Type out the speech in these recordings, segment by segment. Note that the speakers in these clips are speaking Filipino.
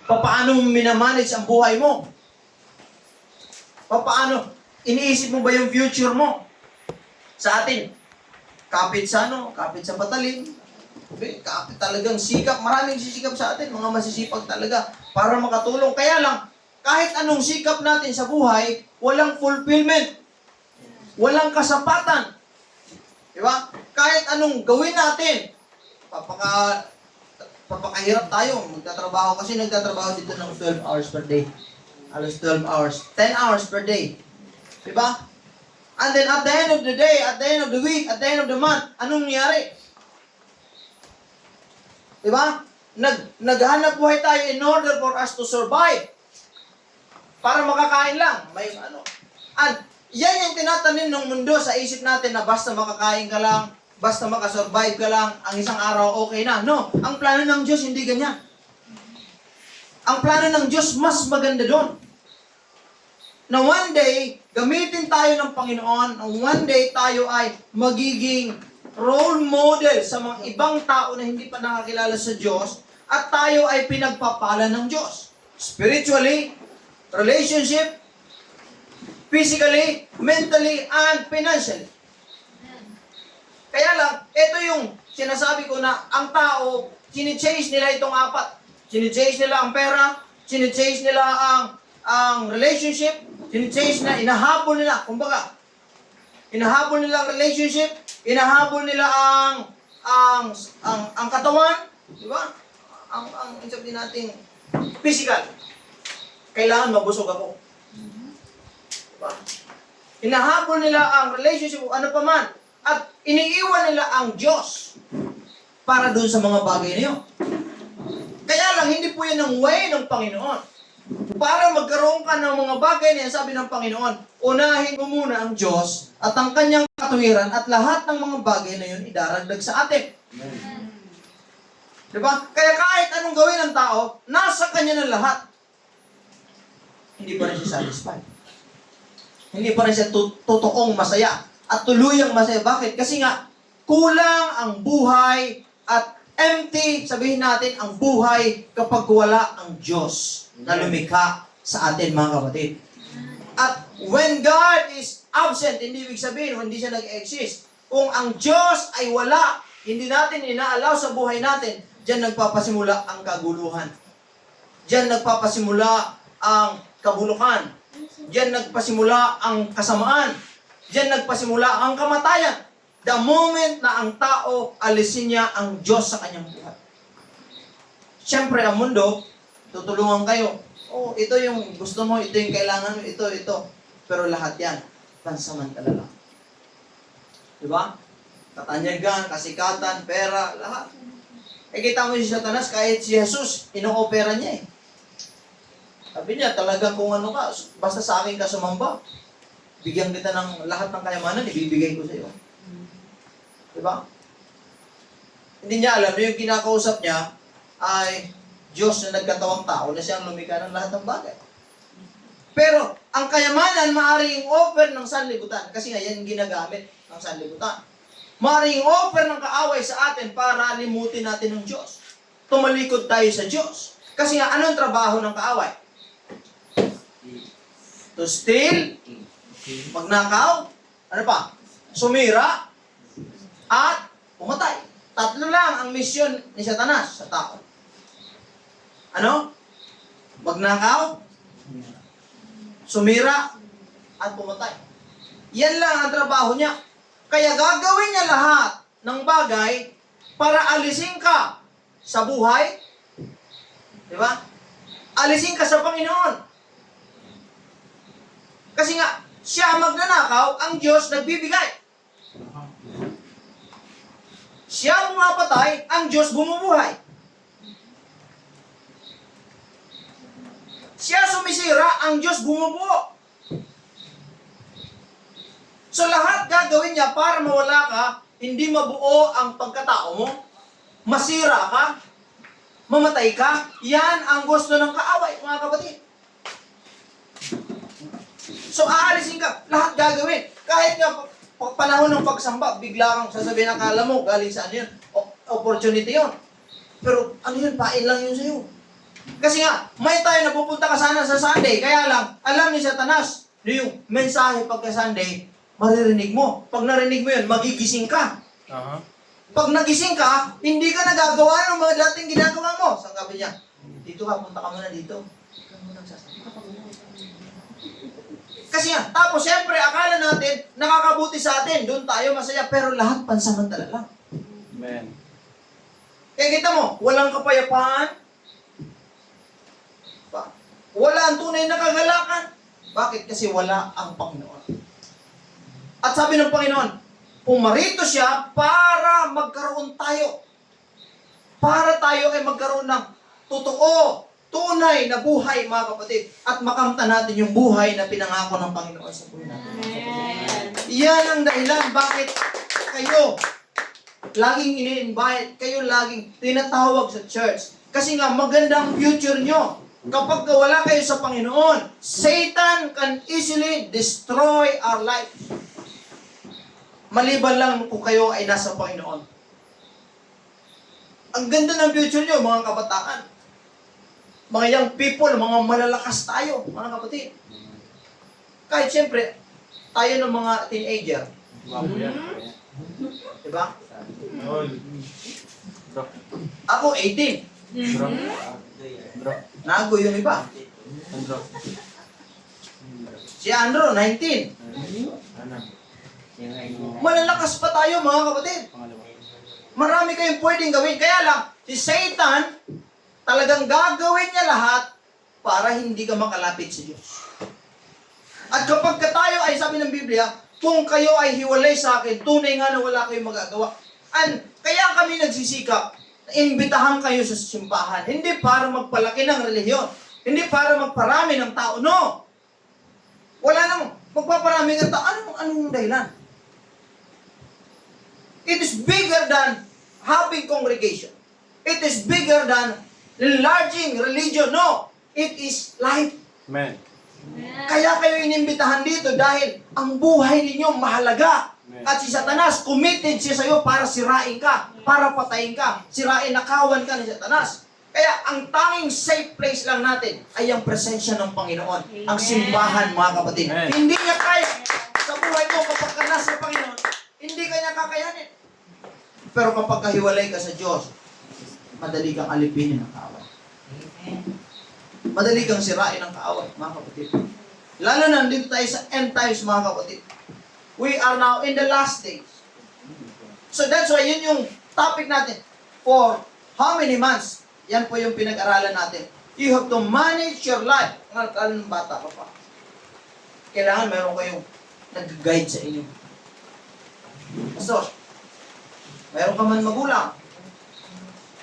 Paano mo minamanage ang buhay mo? Paano? Iniisip mo ba yung future mo? Sa atin, kapit sa kapit sa patalim. Kapit talagang sikap. Maraming sisikap sa atin, mga masisipag talaga para makatulong. Kaya lang, kahit anong sikap natin sa buhay, walang fulfillment. Walang kasapatan. Diba? Kahit anong gawin natin, papakahirap tayo. Nagtatrabaho dito ng 12 hours per day. Alas 12 hours. 10 hours per day. Diba? And then at the end of the day, at the end of the week, at the end of the month, anong nangyari? Diba? Naghanap buhay tayo in order for us to survive. Para makakain lang. And yan yung tinatanim ng mundo sa isip natin na basta makakain ka lang, basta makasurvive ka lang, ang isang araw okay na. No, ang plano ng Diyos hindi ganyan. Ang plano ng Diyos mas maganda doon. Na one day, gamitin tayo ng Panginoon, na one day tayo ay magiging role model sa mga ibang tao na hindi pa nakakilala sa Diyos at tayo ay pinagpapala ng Diyos. Spiritually, relationship, physically, mentally, and financially. Kaya lang, ito yung sinasabi ko na ang tao, chine-chase nila itong apat. Chine-chase nila ang pera, chine-chase nila ang relationship, chine-chase na, inahabol nila, kumbaga, inahabol nila ang relationship, inahabol nila ang katawan, di ba? Ang sabi natin, physical. Kailangan mabusog ako. Diba? Hinahabol nila ang relationship, ano pa man, at iniiwan nila ang Diyos para doon sa mga bagay na yun. Kaya lang, hindi po yan ang way ng Panginoon. Para magkaroon ka ng mga bagay na yan, sabi ng Panginoon, unahin mo muna ang Diyos at ang kanyang katuwiran at lahat ng mga bagay na yun idaragdag sa atin. Diba? Kaya kahit anong gawin ng tao, nasa kanya ng lahat. Hindi pa rin siya satisfied. Hindi pa rin siya totoong masaya at tuluyang masaya. Bakit? Kasi nga, kulang ang buhay at empty, sabihin natin, ang buhay kapag wala ang Diyos na lumikha sa atin, mga kapatid. At when God is absent, hindi ibig sabihin, hindi siya nag-exist. Kung ang Diyos ay wala, hindi natin inaalaw sa buhay natin, diyan nagpapasimula ang kaguluhan. Diyan nagpapasimula ang kabulukan. Diyan nagpasimula ang kasamaan. Diyan nagpasimula ang kamatayan. The moment na ang tao, alisin niya ang Diyos sa kanyang buhay. Siyempre, ang mundo, tutulungan kayo. Oh, ito yung gusto mo, ito yung kailangan mo, ito. Pero lahat yan, pansamantala lang. Diba? Katanyagan, kasikatan, pera, lahat. Kita mo si Satanas, kahit si Jesus, ino-opera niya eh. Sabi niya, talagang kung ano ka, basta sa akin ka sumamba, bigyan kita ng lahat ng kayamanan, ibibigay ko sa iyo. Diba? Hindi niya alam na yung kinakausap niya ay Diyos na nagkatawang tao na siyang lumikha ng lahat ng bagay. Pero, ang kayamanan, maaaring offer ng sanlibutan. Kasi nga, yan ginagamit ng sanlibutan. Maaaring offer ng kaaway sa atin para limutin natin ng Diyos. Tumalikod tayo sa Diyos. Kasi nga, anong trabaho ng kaaway? To steal, magnakaw, ano pa? Sumira, at pumatay. Tatlo lang ang misyon ni Satanas sa tao. Ano? Magnakaw, sumira, at pumatay. Yan lang ang trabaho niya. Kaya gagawin niya lahat ng bagay para alisin ka sa buhay. Di ba? Alisin ka sa Panginoon. Kasi nga, siya magnanakaw, ang Diyos nagbibigay. Siya pumapatay, ang Diyos bumubuhay. Siya sumisira, ang Diyos bumubuo. So lahat gagawin niya para mawala ka, hindi mabuo ang pagkatao mo, masira ka, mamatay ka, yan ang gusto ng kaaway, mga kapatid. So aalisin ka, lahat gagawin. Kahit nga panahon ng pagsamba, bigla kang sasabihin, akala mo, galing sa ano yun, opportunity yun. Pero ano yun, pain lang yun sa'yo. Kasi nga, may tayo na pupunta ka sana sa Sunday, kaya lang, alam ni Satanas, yung mensahe pagka Sunday, maririnig mo. Pag narinig mo yun, magigising ka. Pag nagising ka, hindi ka nagagawa ng mga dating ginagawa mo. Sabi niya, dito ka, punta ka muna dito. Kasi nga, tapos siyempre, akala natin, nakakabuti sa atin, doon tayo masaya, pero lahat pansamantala lang. Amen. Kaya kita mo, walang kapayapaan, wala ang tunay na kagalakan. Bakit? Kasi wala ang Panginoon. At sabi ng Panginoon, pumarito siya para magkaroon tayo. Para tayo ay magkaroon ng totoo, tunay na buhay, mga kapatid. At makamta natin yung buhay na pinangako ng Panginoon sa buhay natin. Yan ang dahilan bakit kayo laging ini-invite, kayo laging tinatawag sa church. Kasi nga magandang future nyo. Kapag wala kayo sa Panginoon, Satan can easily destroy our life. Maliban lang kung kayo ay nasa Panginoon. Ang ganda ng future nyo, mga kabataan. Mga young people, mga malalakas tayo, mga kapatid. Kahit siyempre, tayo ng mga teenager. Diba? Ako, 18. Nago yung iba. Si Andrew, 19. Malalakas pa tayo, mga kapatid. Marami kayong pwedeng gawin. Kaya lang, si Satan, talagang gagawin niya lahat para hindi ka makalapit sa Diyos. At kapag tayo ay, sabi ng Biblia, kung kayo ay hiwalay sa akin, tunay nga na wala kayong magagawa. And kaya kami nagsisikap, imbitahan kayo sa simbahan. Hindi para magpalaki ng relihiyon. Hindi para magparami ng tao. No! Wala nang magpaparami ng tao. Anong dahilan? It is bigger than having congregation. It is bigger than enlarging religion. No! It is life. Amen. Kaya kayo inimbitahan dito dahil ang buhay ninyo mahalaga. At si Satanas, committed siya sa'yo para sirain ka, para patayin ka, sirain, nakawan ka ni Satanas. Kaya ang tanging safe place lang natin ay ang presensya ng Panginoon. Amen. Ang simbahan, mga kapatid. Amen. Hindi niya kaya sa buhay mo kapag ka nasa Panginoon, hindi ka niya kakayanin. Pero kapag kahiwalay ka sa Diyos, madali kang alipinin ng kaaway. Madali kang sirain ng kaaway, mga kapatid. Lalo na dito tayo sa end times, mga kapatid. We are now in the last days. So that's why yun yung topic natin. For how many months? Yan po yung pinag-aralan natin. You have to manage your life. Ng bata ka pa. Kailangan meron kayong nag-guide sa inyo. Pastor, meron ka man magulang.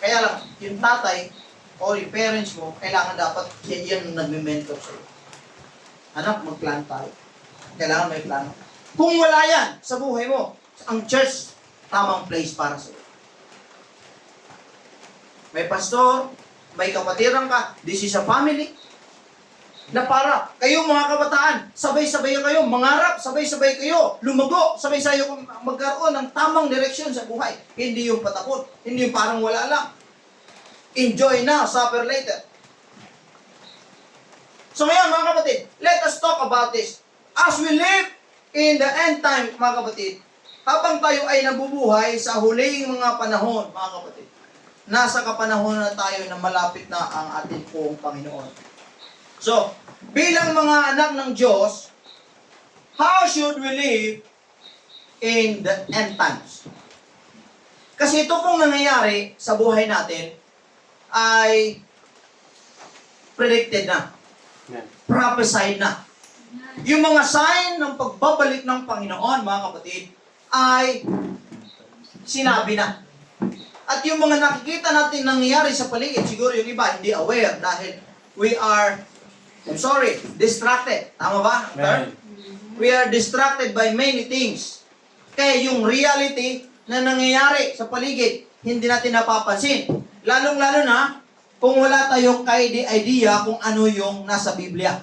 Kaya lang, yung tatay o yung parents mo, kailangan dapat yan nagme-mentor sa'yo. Anak, mag-plan tayo. Kailangan may plano. Kung wala yan sa buhay mo, ang church, tamang place para sa'yo. May pastor, may kapatiran ka, this is a family, na para kayong mga kabataan, sabay-sabay kayo, mangarap, sabay-sabay kayo, lumago, sabay-sabay kayo magkaroon ng tamang direksyon sa buhay. Hindi yung patakot, hindi yung parang wala lang. Enjoy now, suffer later. So ngayon, mga kapatid, let us talk about this. As we live in the end time, mga kapatid, habang tayo ay nabubuhay sa huling mga panahon, mga kapatid, nasa kapanahon na tayo na malapit na ang ating pong Panginoon. So, bilang mga anak ng Diyos, how should we live in the end times? Kasi ito pong nangyayari sa buhay natin ay predicted na. Prophesied na. Yung mga sign ng pagbabalik ng Panginoon, mga kapatid, ay sinabi na. At yung mga nakikita natin nangyayari sa paligid, siguro yung iba hindi aware dahil we are, distracted. Tama ba? We are distracted by many things. Kaya yung reality na nangyayari sa paligid, hindi natin napapansin. Lalong-lalo na kung wala tayong idea kung ano yung nasa Biblia.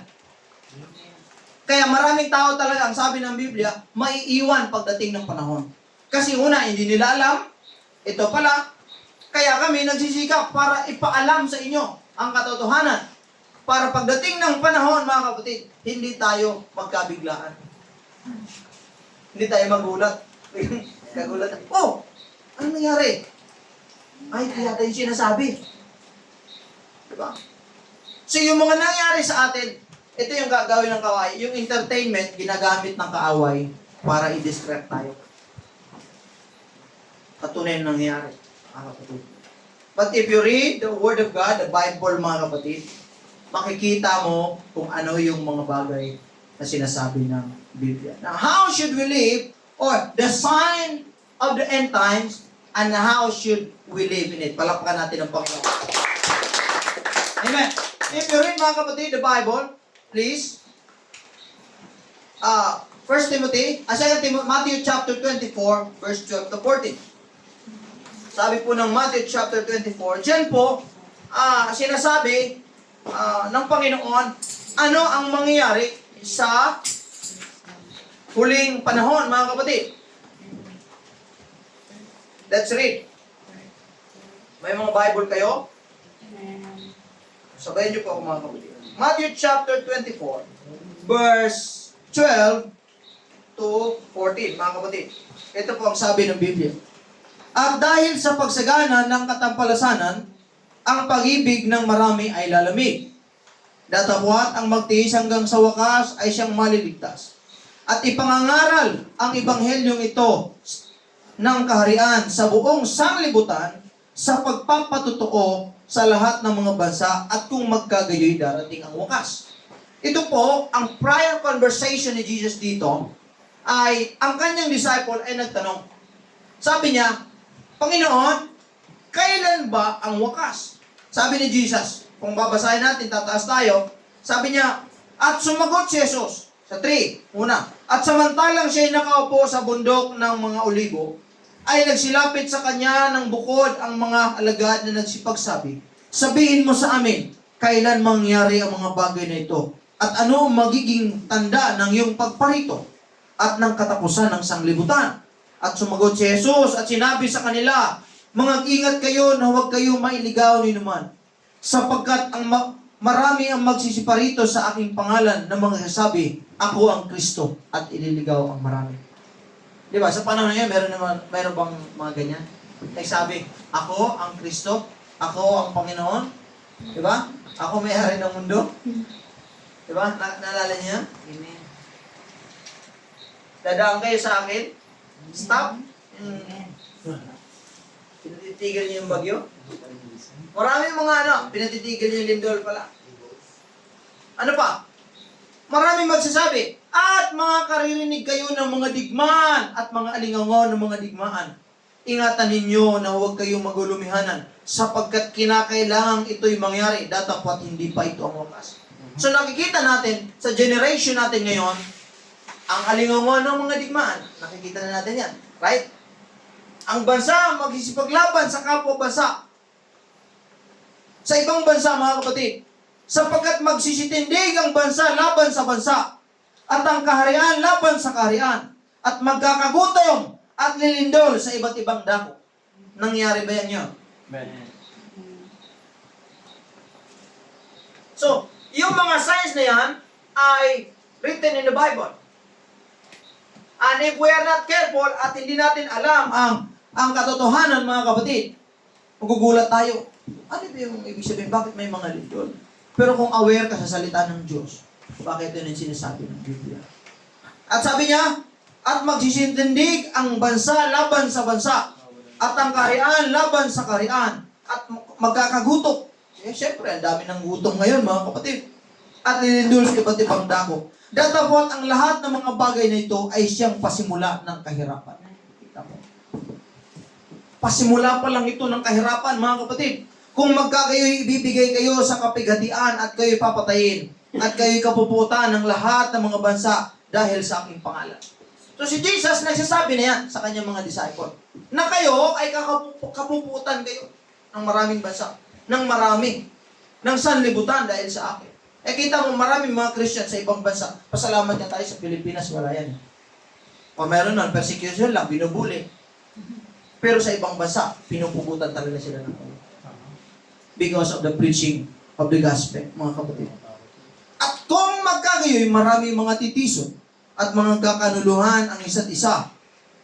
Kaya maraming tao talaga, ang sabi ng Biblia, maiiwan pagdating ng panahon. Kasi una, hindi nila alam, ito pala, kaya kami nagsisikap para ipaalam sa inyo ang katotohanan. Para pagdating ng panahon, mga kapatid, hindi tayo magkabiglaan. Hindi tayo magulat. Kagulat. Oh! Ano nangyari? Ay, kaya tayo sinasabi. Diba? So, yung mga nangyari sa atin, ito yung gagawin ng kaaway. Yung entertainment, ginagamit ng kaaway para i-distract tayo. Patunay na nangyari, mga kapatid. But if you read the Word of God, the Bible, mga kapatid, makikita mo kung ano yung mga bagay na sinasabi ng Biblia. Now, how should we live, or the sign of the end times, and how should we live in it? Palakpakan natin ang Panginoon. Amen. If you read, mga kapatid, the Bible, please, 1 Timothy, 2 Timothy, Matthew chapter 24, verse 12 to 14. Sabi po ng Matthew chapter 24, dyan po, sinasabi ng Panginoon, ano ang mangyayari sa huling panahon, mga kapatid. Let's read. May mga Bible kayo? Sabayan niyo po ako, mga kapatid. Matthew chapter 24, verse 12 to 14, mga kapatid. Ito po ang sabi ng Biblia. At dahil sa pagsagana ng katampalasanan, ang pag-ibig ng marami ay lalamig. Datapwat ang magtiis hanggang sa wakas ay siyang maliligtas. At ipangangaral ang ibanghelyong ito ng kaharian sa buong sanglibutan sa pagpapatutuo sa lahat ng mga bansa at kung magkagayoy darating ang wakas. Ito po, ang prior conversation ni Jesus dito ay ang kanyang disciple ay nagtanong. Sabi niya, Panginoon, kailan ba ang wakas? Sabi ni Jesus, kung babasahin natin, tataas tayo, sabi niya, at sumagot si Jesus, sa 3, una, at samantalang siya'y nakaupo sa bundok ng mga olibo, ay nagsilapit sa kanya ng bukod ang mga alagad na nagsipagsabi, sabihin mo sa amin, kailan mangyari ang mga bagay na ito, at ano magiging tanda ng iyong pagparito, at ng katapusan ng sanglibutan. At sumagot si Jesus at sinabi sa kanila, mag-ingat kayo na huwag kayo mailigaw ni naman, sapagkat marami ang magsisiparito sa aking pangalan na mga sasabi, ako ang Kristo, at ililigaw ang marami. Di ba? Sa panahon na yun, meron bang mga ganyan? Nagsabi, ako ang Kristo, ako ang Panginoon, di ba? Ako may-ari ng mundo. Di ba? Naalala niya? Amen. Dadaan kayo sa akin? Stop. Pinatitigil niyo yung bagyo. Maraming mga pinatitigil niyo yung lindol pala. Ano pa? Maraming magsasabi, at mga karirinig kayo ng mga digmaan at mga alingangon ng mga digmaan. Ingatan ninyo na huwag kayong magulumihanan sapagkat kinakailangan ito'y mangyari datapwat hindi pa ito ang wakas. So nakikita natin sa generation natin ngayon, ang alingangon ng mga digmaan, nakikita na natin yan. Right? Ang bansa magsisipaglaban sa kapwa bansa. Sa ibang bansa, mga kapatid, sapagkat magsisitindig ang bansa laban sa bansa, at ang kaharian laban sa kaharian, at magkakagutom at lilindol sa iba't ibang dako. Nangyari ba yan yun? Amen. So, yung mga signs na yan ay written in the Bible. And if we are not careful at hindi natin alam ang katotohanan, mga kapatid, magugulat tayo. Ano ba yung ibig sabihin? Bakit may mga lindol? Pero kung aware ka sa salita ng Diyos, bakit yun yung sinasabi ng Biblia? At sabi niya, at magsisintindig ang bansa laban sa bansa, at ang kaharian laban sa kaharian, at magkakagutok. Siyempre, ang dami ng gutom ngayon, mga kapatid. At lilindol sa iba't ibang dako. Datapot ang lahat ng mga bagay na ito ay siyang pasimula ng kahirapan. Kita mo. Pasimula pa lang ito ng kahirapan, mga kapatid. Kung magkakayo'y ibibigay kayo sa kapighatian at kayo'y papatayin, at kayo'y kapuputan ng lahat ng mga bansa dahil sa aking pangalan. So si Jesus nagsasabi na yan sa kanyang mga disciple, na kayo ay kapuputan kayo ng maraming bansa, ng marami, ng sanlibutan dahil sa akin. Kita mo, maraming mga Christian sa ibang bansa. Pasalamat nga tayo sa Pilipinas, wala yan. O meron nun, persecution lang, binubuli. Pero sa ibang bansa, pinupugutan talaga sila ng ulo. Because of the preaching public aspect, mga kapatid. At kung magkagayoy, marami mga titisod at mga kakanuluhan ang isa't isa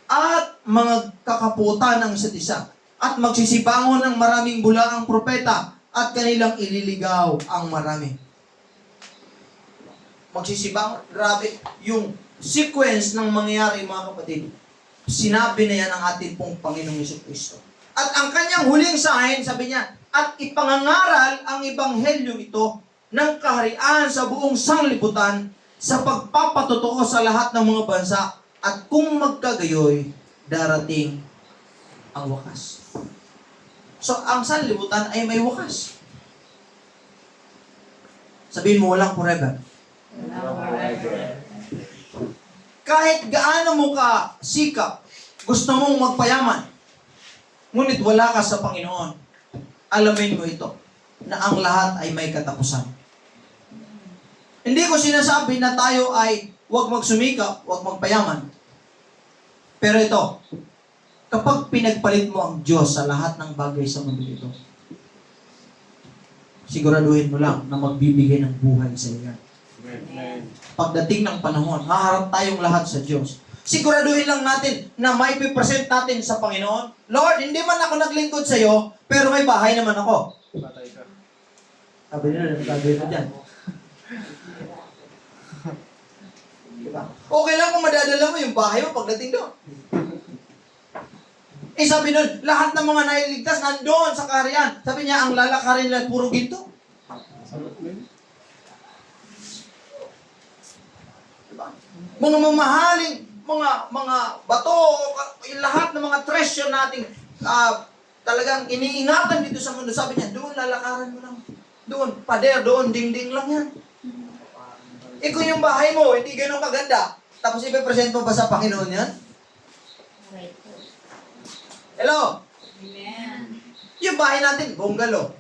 at mga kakaputan ang isa't isa at magsisibangon ng maraming bulaang propeta at kanilang ililigaw ang marami. Magsisibangon, grabe, yung sequence ng mangyayari, mga kapatid, sinabi na yan ng ating pong Panginoong Jesucristo. At ang kanyang huling sign, sabi niya, at ipangangaral ang ebanghelyong ito ng kaharian sa buong sanglibutan sa pagpapatotoo sa lahat ng mga bansa at kung magkagayoy, darating ang wakas. So, ang sanlibutan ay may wakas. Sabihin mo, walang forever. Kahit gaano mo ka sikap, gusto mong magpayaman, ngunit wala ka sa Panginoon, alamin mo ito, na ang lahat ay may katapusan. Hindi ko sinasabi na tayo ay huwag magsumikap, huwag magpayaman. Pero ito, kapag pinagpalit mo ang Diyos sa lahat ng bagay sa mundo ito, siguraduhin mo lang na magbibigay ng buhay sa iyo. Pagdating ng panahon, haharap tayong lahat sa Diyos. Siguraduhin lang natin na may present natin sa Panginoon. Lord, hindi man ako naglingkod sa iyo, pero may bahay naman ako. Patay ka. Sabi nila, sabi na dyan. Diba? Okay lang kung madadala mo yung bahay mo pagdating doon. Sabi nun, lahat ng mga nailigtas nandoon sa kaharian. Sabi niya, ang lalakarin nila puro ginto. Diba? Mga mamahaling, mga bato, lahat ng mga treasure nating talagang iniingatan dito sa mundo. Sabi niya, doon lalakaran mo lang. Doon, pader, doon, dingding lang yan. Kung yung bahay mo, hindi ganun kaganda, tapos ipipresent mo ba sa Panginoon yan? Hello? Amen. Yung bahay natin, bungalow.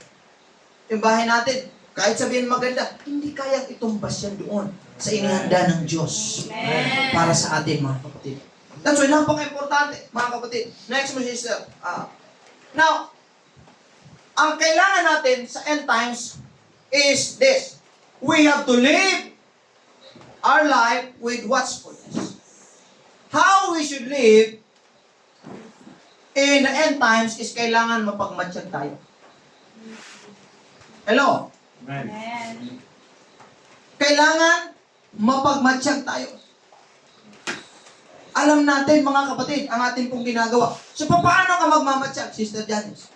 Yung bahay natin, kahit sabihin maganda, hindi kayang itumbas yan doon sa inihanda ng Diyos. Amen. Para sa atin, mga kapatid. That's why, napaka-importante, mga kapatid. Next mo, sister. Now, ang kailangan natin sa end times is this. We have to live our life with watchfulness. How we should live in the end times is kailangan mapagmatsyag tayo. Hello? Amen. Kailangan mapagmatsyag tayo. Alam natin, mga kapatid, ang ating pong ginagawa. So, paano ka magmamatsyag, Sister Janice?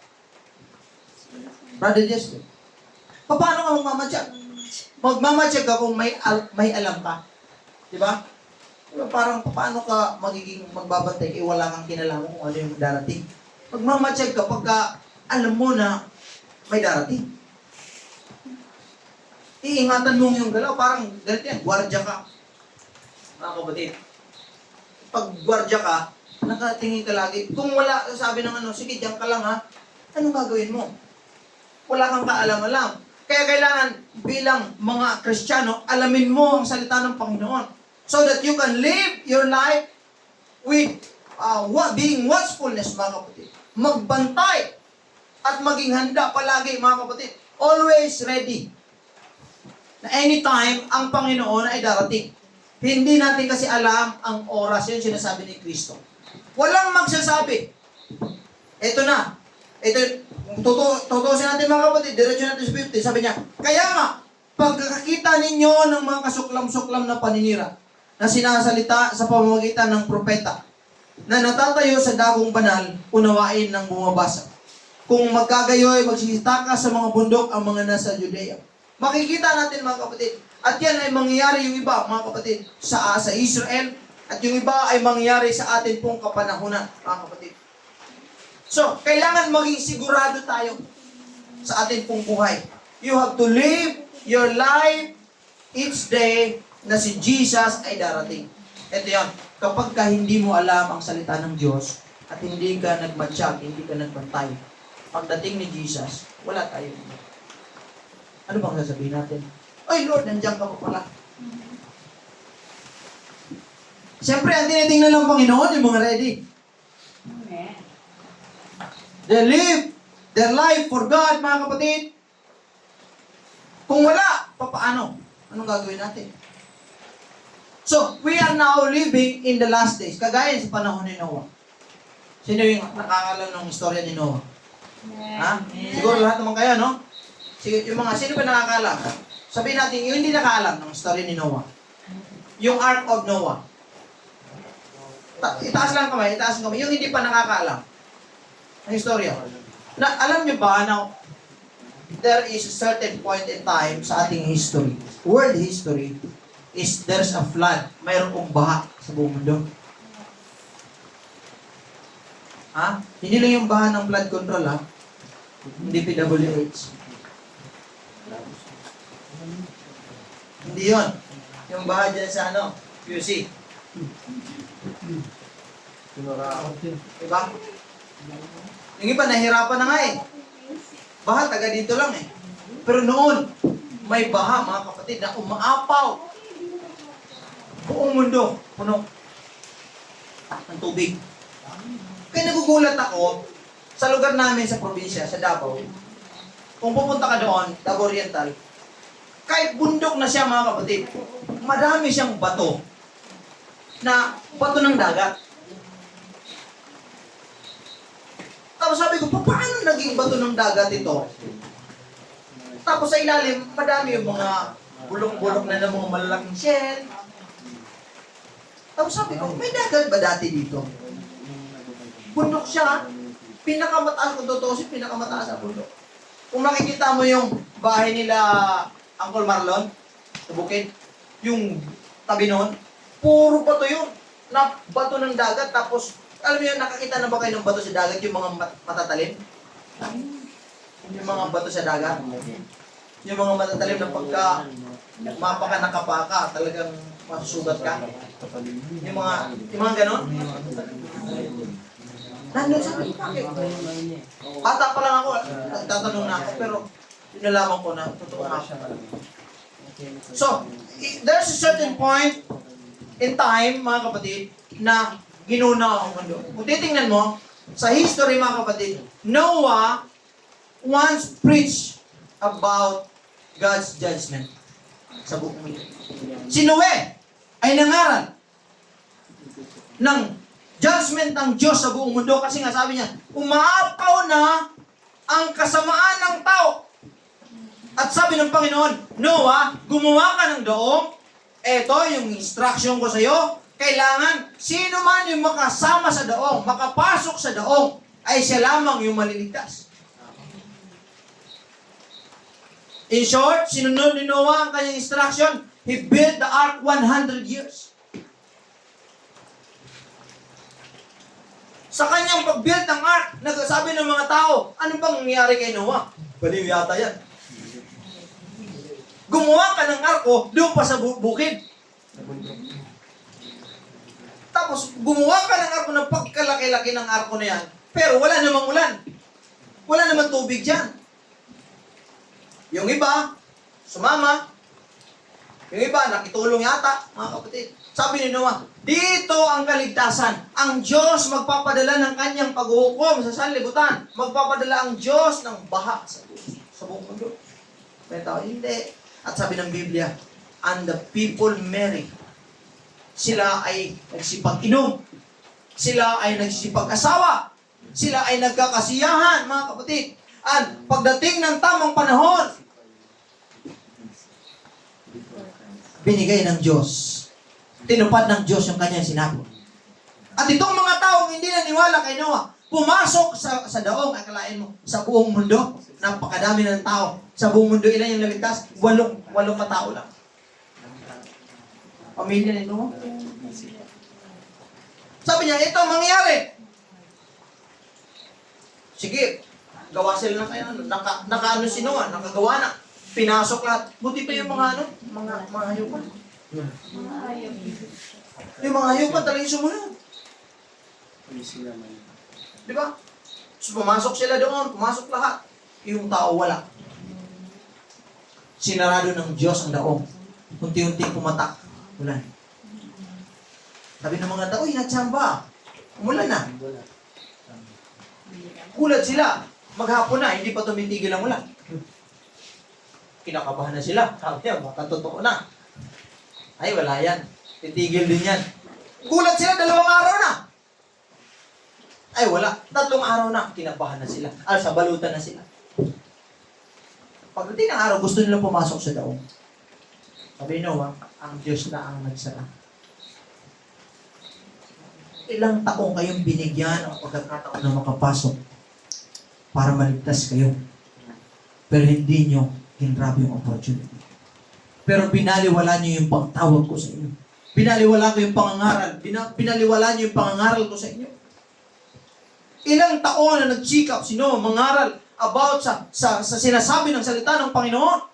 Brother Jester? Paano ka magmamatsyag? Magmamatsyag ka kung may alam ka. Diba? Diba? Parang paano ka magiging magbabantay wala kang kinalaman kung ano yung darating. Magmamatsyag ka pagka alam mo na may darating. Iingatan mo yung galaw. Parang ganito yan, gwardya ka. Mga kapatid. Pag gwardya ka, nakatingin ka lagi. Kung wala, sabi ng sige, diyan ka lang ha. Anong gagawin mo? Wala kang kaalam-alam. Kaya kailangan bilang mga Kristiyano, alamin mo ang salita ng Panginoon. So that you can live your life with being watchfulness, mga kapatid. Magbantay at maging handa palagi, mga kapatid. Always ready. Na anytime, ang Panginoon ay darating. Hindi natin kasi alam ang oras. Yun sinasabi ni Kristo. Walang magsasabi. Ito na. Ito, tutusin natin, mga kapatid. Diretso natin sa 50. Sabi niya, kaya nga, pagkakita ninyo ng mga kasuklam-suklam na paninira na sinasalita sa pamamagitan ng propeta na natatayo sa dagong banal, unawain ng bumabasa. Kung magkagayoy, magsisitaka sa mga bundok ang mga nasa Judea. Makikita natin, mga kapatid. At yan ay mangyayari yung iba, mga kapatid, sa Israel. At yung iba ay mangyayari sa atin pong kapanahunan, mga kapatid. So, kailangan maging sigurado tayo sa atin pong buhay. You have to live your life each day na si Jesus ay darating. Ito yan. Kapag ka hindi mo alam ang salita ng Diyos at hindi ka nagmatsyag, hindi ka nagbantay, pagdating ni Jesus, wala tayo. Ano bang sasabihin natin? Ay Lord, nandiyan ka pa pala. Siyempre, ang tinitingnan ng Panginoon, yung mga ready. Amen. They live their life for God, mga kapatid. Kung wala, paano? Anong gagawin natin? So, we are now living in the last days. Kagaya sa panahon ni Noah. Sino yung nakakalam ng istorya ni Noah? Ha? Siguro lahat naman kayo, no? Yung mga, sino ba nakakalam? Sabihin natin, yung hindi nakaalam ng istorya ni Noah. Yung Ark of Noah. Itaas lang kamay, itaas lang kamay. Yung hindi pa nakakaalam ng istorya. Alam nyo ba na there is a certain point in time sa ating history, world history, is there's a flood. Mayroong baha sa buong mundo. Ha? Hindi lang yung baha ng flood control, ha? Hindi PWH. Hindi yun. Yung baha dyan sa QC. Diba? Yung iba, nahirapan na nga eh. Baha, taga dito lang eh. Pero noon, may baha, mga kapatid, na umaapaw. Buong mundo, puno ng tubig. Kaya nagugulat ako, sa lugar namin sa probinsya, sa Davao, kung pupunta ka doon, Davao Oriental, kahit bundok na siya mga kapatid, madami siyang bato, na bato ng dagat. Tapos sabi ko, paano naging bato ng dagat ito? Tapos sa ilalim, madami yung mga bulok-bulok na ng mga malalaking shell. Tapos sabi ko, may dagat ba dati dito? Bundok siya, pinakamataas kung tutusin, pinakamataas na bundok. Kung makikita mo yung bahay nila Uncle Marlon, sa bukid, yung tabi noon, puro bato yun, na bato ng dagat, tapos, alam mo yun, nakakita na ba kayo ng bato sa dagat, yung mga matatalim? Yung mga bato sa dagat? Yung mga matatalim na pagka mapa ka nakapaka, talagang masusugat ka. Yung mga ganon. Nandun sa akin, bakit? Bata pa lang ako, nagtatanong na ako, pero nalaman ko na, totoo nga. So, there's a certain point in time, mga kapatid, na ginuna ang mundo. Kung titingnan mo, sa history, mga kapatid, Noah once preached about God's judgment sa buong mundo. Si Noe ay nangaral ng judgment ng Diyos sa buong mundo kasi nga sabi niya, umaapaw na ang kasamaan ng tao. At sabi ng Panginoon, Noah, gumawa ka ng doong, eto yung instruction ko sa iyo, kailangan sino man yung makasama sa daong, makapasok sa daong, ay siya lamang yung maliligtas. In short, sinunod ni Noah ang kanyang instruction. He built the ark 100 years. Sa kanyang pag-build ng ark, nagsasabi ng mga tao, ano bang nangyari kay Noah? Baliw yata yan. Gumawa ka ng arko, doon pa sa bukid. Tapos, gumawa ka ng arko ng pagkalaki-laki ng arko na yan, pero wala namang ulan. Wala namang tubig dyan. Yung iba, sumama. Yung iba, nakitulong yata, mga kapatid. Sabi ni Noah, dito ang kaligtasan. Ang Diyos magpapadala ng kanyang paghuhukom sa sanlibutan. Magpapadala ang Diyos ng baha sa buong mundo. May tao, hindi. At sabi ng Biblia, and the people married. Sila ay nagsipag-inom. Sila ay nagsipag-asawa. Sila ay nagkakasiyahan, mga kapatid. At pagdating ng tamang panahon, binigay ng Diyos. Tinupad ng Diyos yung kanyang sinabi. At itong mga taong hindi naniwala kay Noah, pumasok sa daong, akalain mo, sa buong mundo, napakadami ng tao. Sa buong mundo, ilan yung naligtas? 8 katao lang. Pamilya ni Noah. Sabi niya, ito ang mangyayari. Sige, gawa sila ng kaya, nakaano si Noah, nakagawa na. Pinasok lahat. Buti pa yung mga hayupan. Yung mga hayupan talagang sumunod. Di ba? So, pumasok sila doon, pumasok lahat. Yung tao wala. Sinarado ng Diyos ang daong. Unti-unting pumatak. Ulan. Sabi ng mga tao, natsamba. Umulan na. Kulat sila. Maghapon na, hindi pa tumitigil ang ulan. Kinakabahan na sila. Sabi niya, baka totoo na. Ay, wala yan. Titigil din yan. Gulat sila, 2 araw na. Ay, wala. 3 araw na. Kinabahan na sila. Sa balutan na sila. Pagdating ng araw, gusto nila pumasok sa daong. Sabi niyo, ang Diyos na ang nagsara. Ilang taong kayong binigyan ang pagkakataon na makapasok para maligtas kayo. Pero hindi nyo ginrab yung opportunity. Pero binaliwala nyo yung pagtawag ko sa inyo. Binaliwala ko yung pangangaral. Binaliwala nyo yung pangangaral ko sa inyo. Ilang taon na nagsikap sino mangaral about sa sinasabi ng salita ng Panginoon.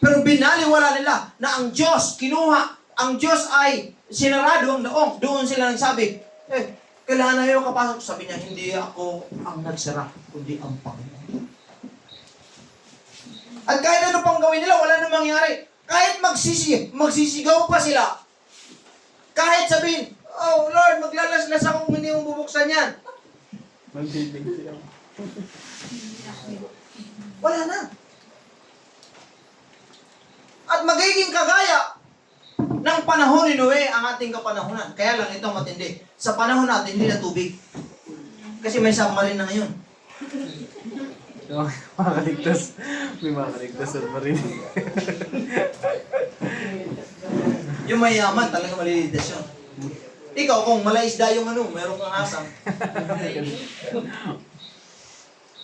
Pero binaliwala nila na ang Diyos kinuha, ang Diyos ay sinarado ang daong. Doon sila nagsabi, kailangan na yung kapasok. Sabi niya, hindi ako ang nagsara, kundi ang Panginoon. At kahit ano pang gawin nila, wala nang mangyari. Kahit magsisigaw pa sila. Kahit sabihin, oh Lord, maglalaslas ako kung hindi mo bubuksan yan. Magbibig siya. Wala na. At magiging kagaya ng panahon ni Noe ang ating kapanahunan. Kaya lang ito matindi. Sa panahon natin, hindi na tubig. Kasi may submarine na ngayon. Makakaligtas. May makakaligtas sa marin. Yung mayaman, talaga malilitas yun. Ikaw, kung malaisda yung meron kang asang.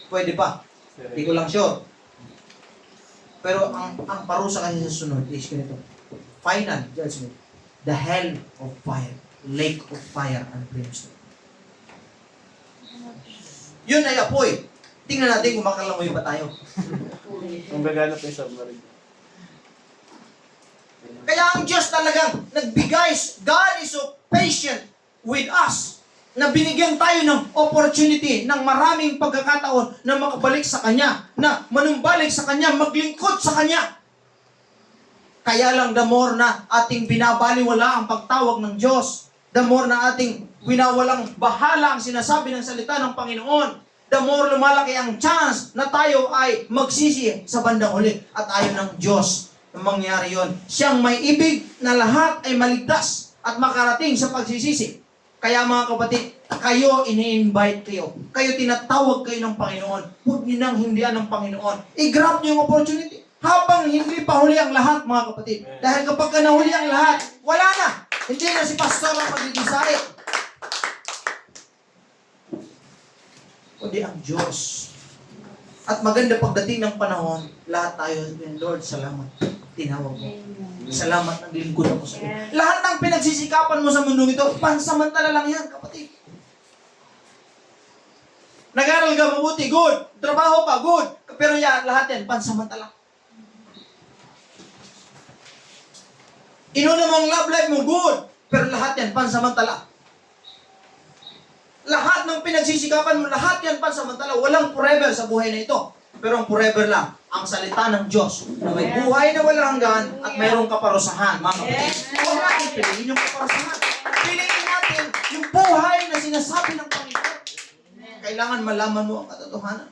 Pwede pa. Hindi ko lang sure. Pero ang parusa kasi sa sunod is ganito. Final judgment. The hell of fire. Lake of fire and brimstone. Yun ay apoy. Tingnan natin kung makalamoy ba tayo. Ang gaganap yung submarine. Kaya ang Diyos talagang nagbigay. God is so patient with us na binigyan tayo ng opportunity ng maraming pagkakataon na makabalik sa Kanya, na manumbalik sa Kanya, maglingkod sa Kanya. Kaya lang the more na ating binabaliwala ang pagtawag ng Diyos, the more na ating winawalang bahala ang sinasabi ng salita ng Panginoon, the more lumalaki ang chance na tayo ay magsisi sa bandang huli. At ayaw ng Diyos na mangyari yon. Siyang may ibig na lahat ay maligtas at makarating sa pagsisisi. Kaya mga kapatid, kayo ini-invite kayo. Kayo tinatawag kayo ng Panginoon. Huwag niyo nang hindihan ng Panginoon. I-grab niyo yung opportunity. Habang hindi pa huli ang lahat, mga kapatid. Dahil kapag ka nahuli ang lahat, wala na. Hindi na si pastor ang magdideside. Kundi ang Diyos. At maganda pagdating ng panahon, lahat tayo sabihin, Lord, salamat. Tinawag mo. Salamat, naglingkod ako sa iyo. Lahat ng pinagsisikapan mo sa mundong ito, pansamantala lang yan, kapatid. Nag-aral ka mabuti, good. Trabaho pa, good. Pero yan, lahat yan, pansamantala. Inuna mong love life mo, good. Pero lahat yan, pansamantala. Lahat ng pinagsisikapan mo, lahat yan pansamantala. Walang forever sa buhay na ito. Pero ang forever lang, ang salita ng Diyos na may buhay na walang hanggan at mayroong kaparusahan, mga kapatid. Huwag natin piliin yung kaparusahan. Piliin natin yung buhay na sinasabi ng Panginoon. Kailangan malaman mo ang katotohanan.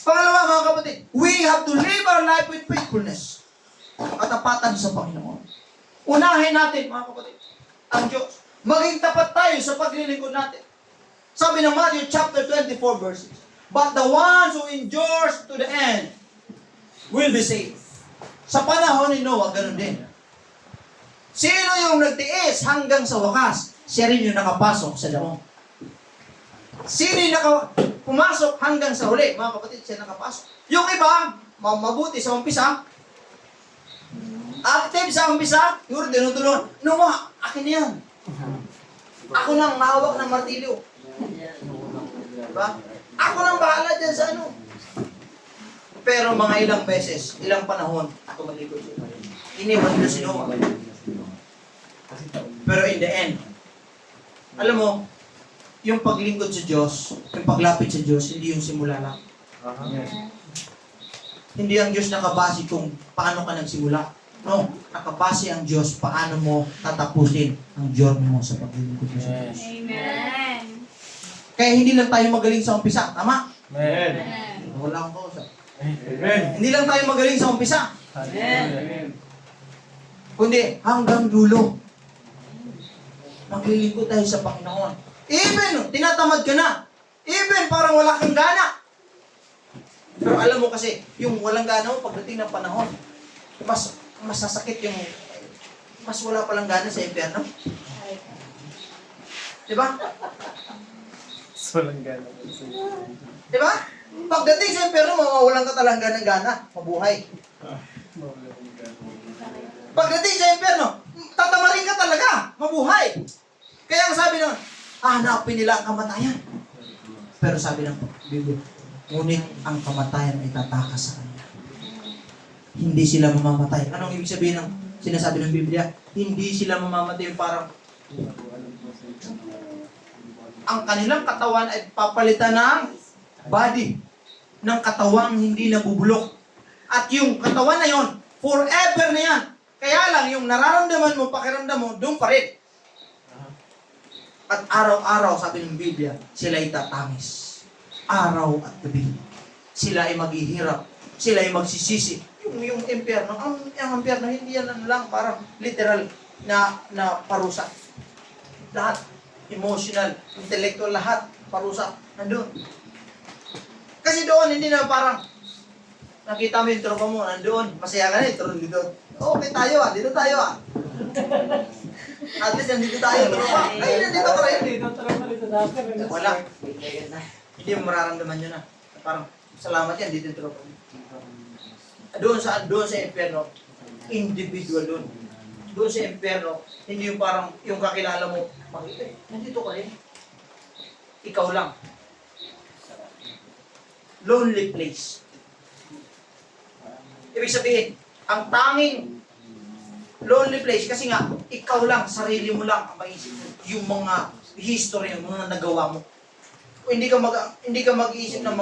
Pangalawa, mga kapatid, we have to live our life with faithfulness. Katapatan sa Panginoon. Unahin natin, mga kapatid, ang Diyos. Maging tapat tayo sa paglilingkod natin. Sabi ng Matthew chapter 24 verses, but the ones who endures to the end will be saved. Sa panahon ni Noah, ganun din. Sino yung nagtiis hanggang sa wakas? Siya rin yung nakapasok sa daong. Sino yung pumasok hanggang sa huli? Mga kapatid, siya nakapasok. Yung iba, mabuti sa umpisa, active sa umpisa, yun, tinutulungan. Noah, akin yan. Ako nang mahawak ng martilyo. Diba? Ako nang bahala dyan sa ano. Pero mga ilang beses, ilang panahon, ako malikod siya. Iniwan na si Noah. Pero in the end, alam mo, yung paglingkod sa Diyos, yung paglapit sa Diyos, hindi yung simula lang. Hindi ang Diyos nakabase kung paano ka nagsimula. No, nakabase ang Diyos paano mo tatapusin ang journey mo sa paglilingkod mo sa Diyos. Amen. Kaya hindi lang tayo magaling sa umpisa, tama? Amen. Amen. Wala akong kausap. Amen. Hindi lang tayo magaling sa umpisa, Amen. kundi hanggang dulo. Maglilingkod tayo sa Panginoon. Even, tinatamad ka na. Even, parang wala kang gana. Pero alam mo kasi, yung walang gana mo, pagdating ng panahon, mas masasakit yung, mas wala palang gana sa impyerno. Diba? Walang gana. Diba? Pagdating sa impyerno, mawawalan ka talaga ng gana, mabuhay. Pagdating sa impyerno, tatamarin ka talaga, mabuhay. Kaya ang sabi nun, hanapin nila ang kamatayan. Pero sabi ng Biblia, ngunit ang kamatayan ay tatakas sa kanila. Hindi sila mamamatay. Anong ibig sabihin ng sinasabi ng Biblia? Hindi sila mamamatay, parang ang kanilang katawan ay papalitan ng body, ng katawang hindi nabubulok. At yung katawan na yon, forever na yan. Kaya lang, yung nararamdaman mo, pakiramdam mo, doon pa rin. At araw-araw, sabi ng Biblia, sila ay tatamis. Araw at gabi. Sila ay maghihirap. Sila ay magsisisi. Yung impyerno, ang impyerno, hindi yan lang parang literal na parusa. Lahat. Emotional, intellectual, lahat. Parusa. Nandun. Kasi doon, hindi na parang nakita mo yung tropa mo, nandoon. Masaya ka na, yung tropa dito. Okay tayo dito tayo At least nandito tayo, tropa. Ay, nandito ka rin. Wala. Hindi mo mararamdaman yun na. Parang, salamat yan, dito yung tropa mo. Doon sa impyerno, individual doon. Doon sa impyerno, hindi yung parang, yung kakilala mo, makita nandito ka rin. Ikaw lang. Lonely place. Ibig sabihin, ang tanging lonely place, kasi nga, ikaw lang, sarili mo lang ang maisip mo. Yung mga history, yung mga nagawa mo. Kung hindi ka mag-iisip ng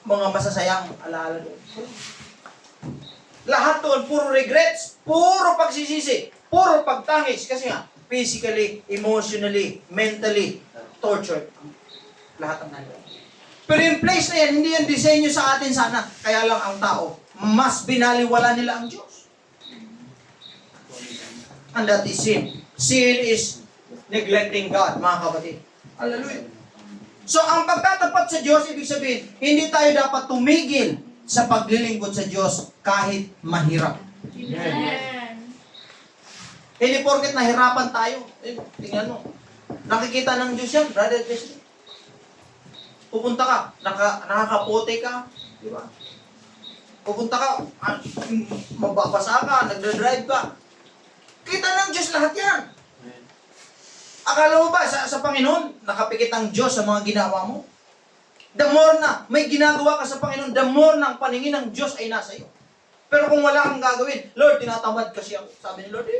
mga masasayang alaala doon. Lahat doon, puro regrets, puro pagsisisi, puro pagtangis. Kasi nga, physically, emotionally, mentally, tortured. Lahat ang nagawa. Pero yung place na yan, hindi yan disenyo sa atin sana. Kaya lang ang tao, mas binaliwala nila ang Diyos. And that is sin. Sin is neglecting God, mga kapatid. Hallelujah. So, ang pagtatapat sa Diyos, ibig sabihin, hindi tayo dapat tumigil sa paglilingkod sa Diyos kahit mahirap. Amen. Hindi porket nahirapan tayo. Tingnan mo. Nakikita ng Diyos yan, brother Wesley. Pupunta ka, nakakapote ka, di ba? Pupunta ka, mababasa ka, nagdadrive ka. Kita ng Diyos lahat yan. Akala mo ba, sa Panginoon, nakapikit ang Diyos sa mga ginawa mo? The more na may ginagawa ka sa Panginoon, the more na ang paningin ng Diyos ay nasa iyo. Pero kung wala kang gagawin, Lord, tinatamad kasi ako. Sabi ni Lord,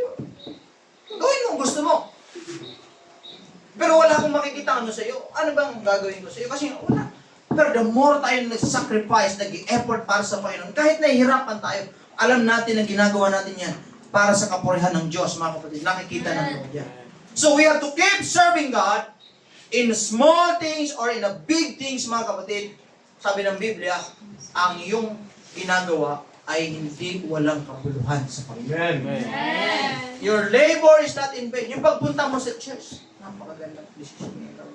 gawin mo ang gusto mo. Pero wala akong makikita ano sa iyo. Ano bang gagawin ko sa iyo? Kasi wala. Pero the more tayo nag-sacrifice, nag-effort para sa Panginoon, kahit nahihirapan tayo, alam natin na ginagawa natin yan para sa kapurihan ng Diyos, mga kapatid. Nakikita ng Lord yan. So we have to keep serving God in small things or in the big things, mga kapatid. Sabi ng Biblia, ang iyong ginagawa ay hindi walang kabuluhan sa Panginoon. Amen. Your labor is not in vain. Yung pagpunta mo sa church, napakagandang decision niya.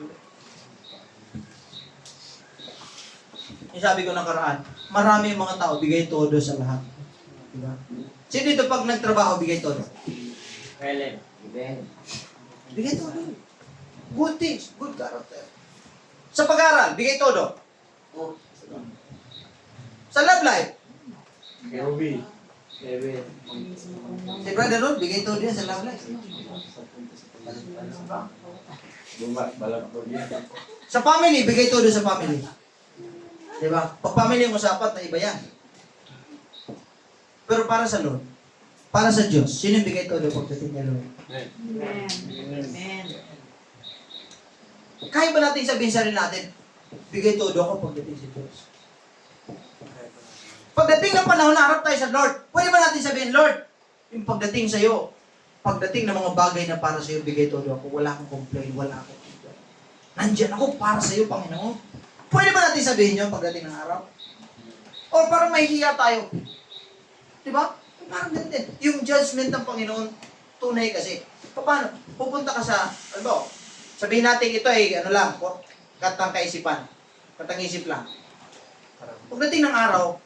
Yung sabi ko nakaraan, marami yung mga tao, bigay todo sa lahat. Diba? Sino dito pag nagtrabaho, bigay todo? Bigay todo. Good things, good character. Sa pag-aaral, bigay todo. Sa love life, si Brother Rod, bigay todo yan sa love life. Sa family, bigay todo sa family. Diba? Pag family yung usapan, na iba yan. Pero para sa Lord, para sa Diyos, sino yung bigay todo pagdating niya, Lord? Amen. Amen. Kaya ba natin sabihin sa rin natin, bigay todo ako pagdating sa Diyos? Pagdating ng panahon na harap tayo sa Lord, pwede ba natin sabihin, Lord, yung pagdating sa iyo, pagdating ng mga bagay na para sa iyo, bigay todo ako, wala akong complain, wala akong complain. Nandiyan ako para sa iyo, Panginoon. Pwede ba natin sabihin yun pagdating ng araw? O parang mahihiya tayo. Di ba? Parang ganun din. Yung judgment ng Panginoon, tunay kasi. Paano? Pupunta ka sa, ano, sabihin natin ito ay, ano lang, katang kaisipan. Katang isip lang. Pagdating ng araw,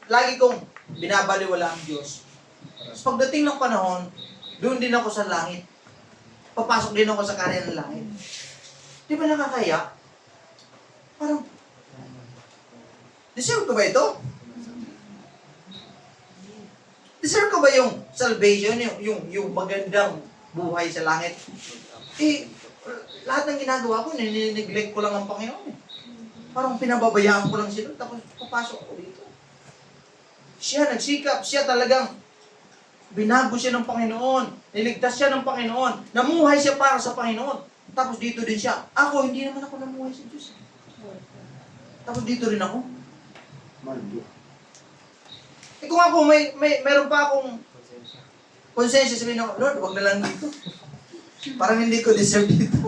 lagi kong binabaliwala ang Diyos. So, pagdating ng panahon, doon din ako sa langit. Papasok din ako sa karya ng langit. Di ba nakakaya? Parang, deserve ko ba ito? Deserve ko ba yung salvation, yung magandang buhay sa langit? Lahat ng ginagawa ko, ninineglect ko lang ang Panginoon. Parang pinababayaan ko lang sila, tapos papasok ako dito. Siya nagsikap, siya talagang binago siya ng Panginoon, niligtas siya ng Panginoon, namuhay siya para sa Panginoon. Tapos dito din siya. Ako, hindi naman ako namuhay sa Diyos. Tapos dito rin ako. Kung ako, meron pa akong konsensya, sabihin ako, Lord, wag na lang dito. Parang hindi ko deserve dito.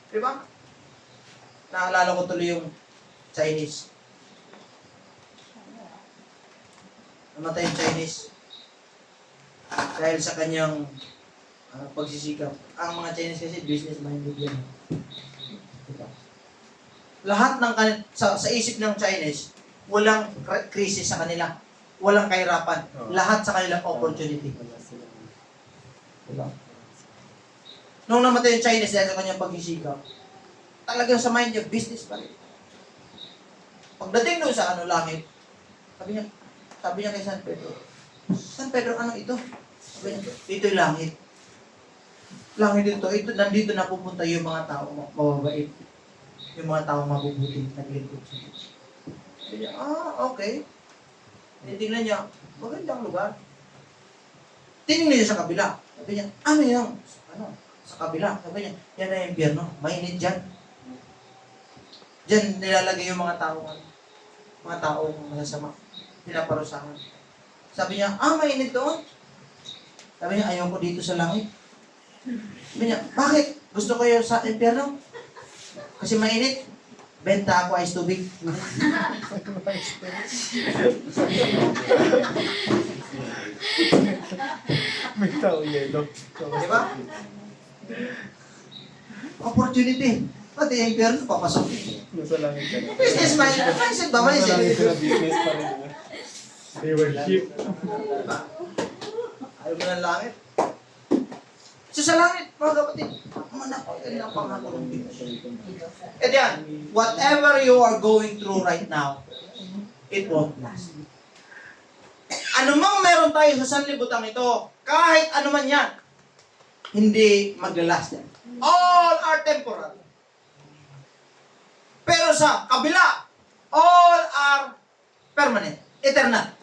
Diba? Naalala ko tuloy yung Chinese. Namatay yung Chinese. Dahil sa kanyang pagsisikap. Ang mga Chinese kasi business-minded yan. Diba? Lahat ng sa isip ng Chinese, walang krisis sa kanila. Walang kahirapan. Lahat sa kanilang opportunity. Diba? Nung namatay yung Chinese dahil sa kanyang pagsisikap, talagang sa mind niya, business pa rin. Pagdating doon sa langit, sabi niya kay San Pedro, ano ito? Sabi niya, ito yung langit. Langit ito, nandito na pupunta yung mga tao mababait. Yung mga tao mabubuti, naglingkod sa Diyos. Sabi niya, okay. Tinitingnan niya, magandang lugar. Tinignan niya sa kabila. Sabi niya, ano yung, sa kabila? Sabi niya, yan na yung impyerno, mainit dyan. Diyan nilalagay yung mga taong masasama. Pinaparusahan. Sabi niya, mainit doon. Sabi niya, ayaw ko dito sa langit. Sabi niya, bakit? Gusto ko yung sa impyerno? Kasi mainit. Benta ako ice tubig. May tao yelo. Di ba? Opportunity. Pati yung impyerno, papasok. Nasa langit ka na. Business mindset ba? Nasa langit ka na, Mindset. business pa rin. Stewardship. Diba? Ayaw mo ng langit. So sa langit, mga kapatid, manakot ang pangako ng Diyos. At yan, whatever you are going through right now, it won't last. Ano mang meron tayo sa sanlibutan ito, kahit ano man yan, hindi maglalast yan. All are temporal. Pero sa kabila, all are permanent, eternal.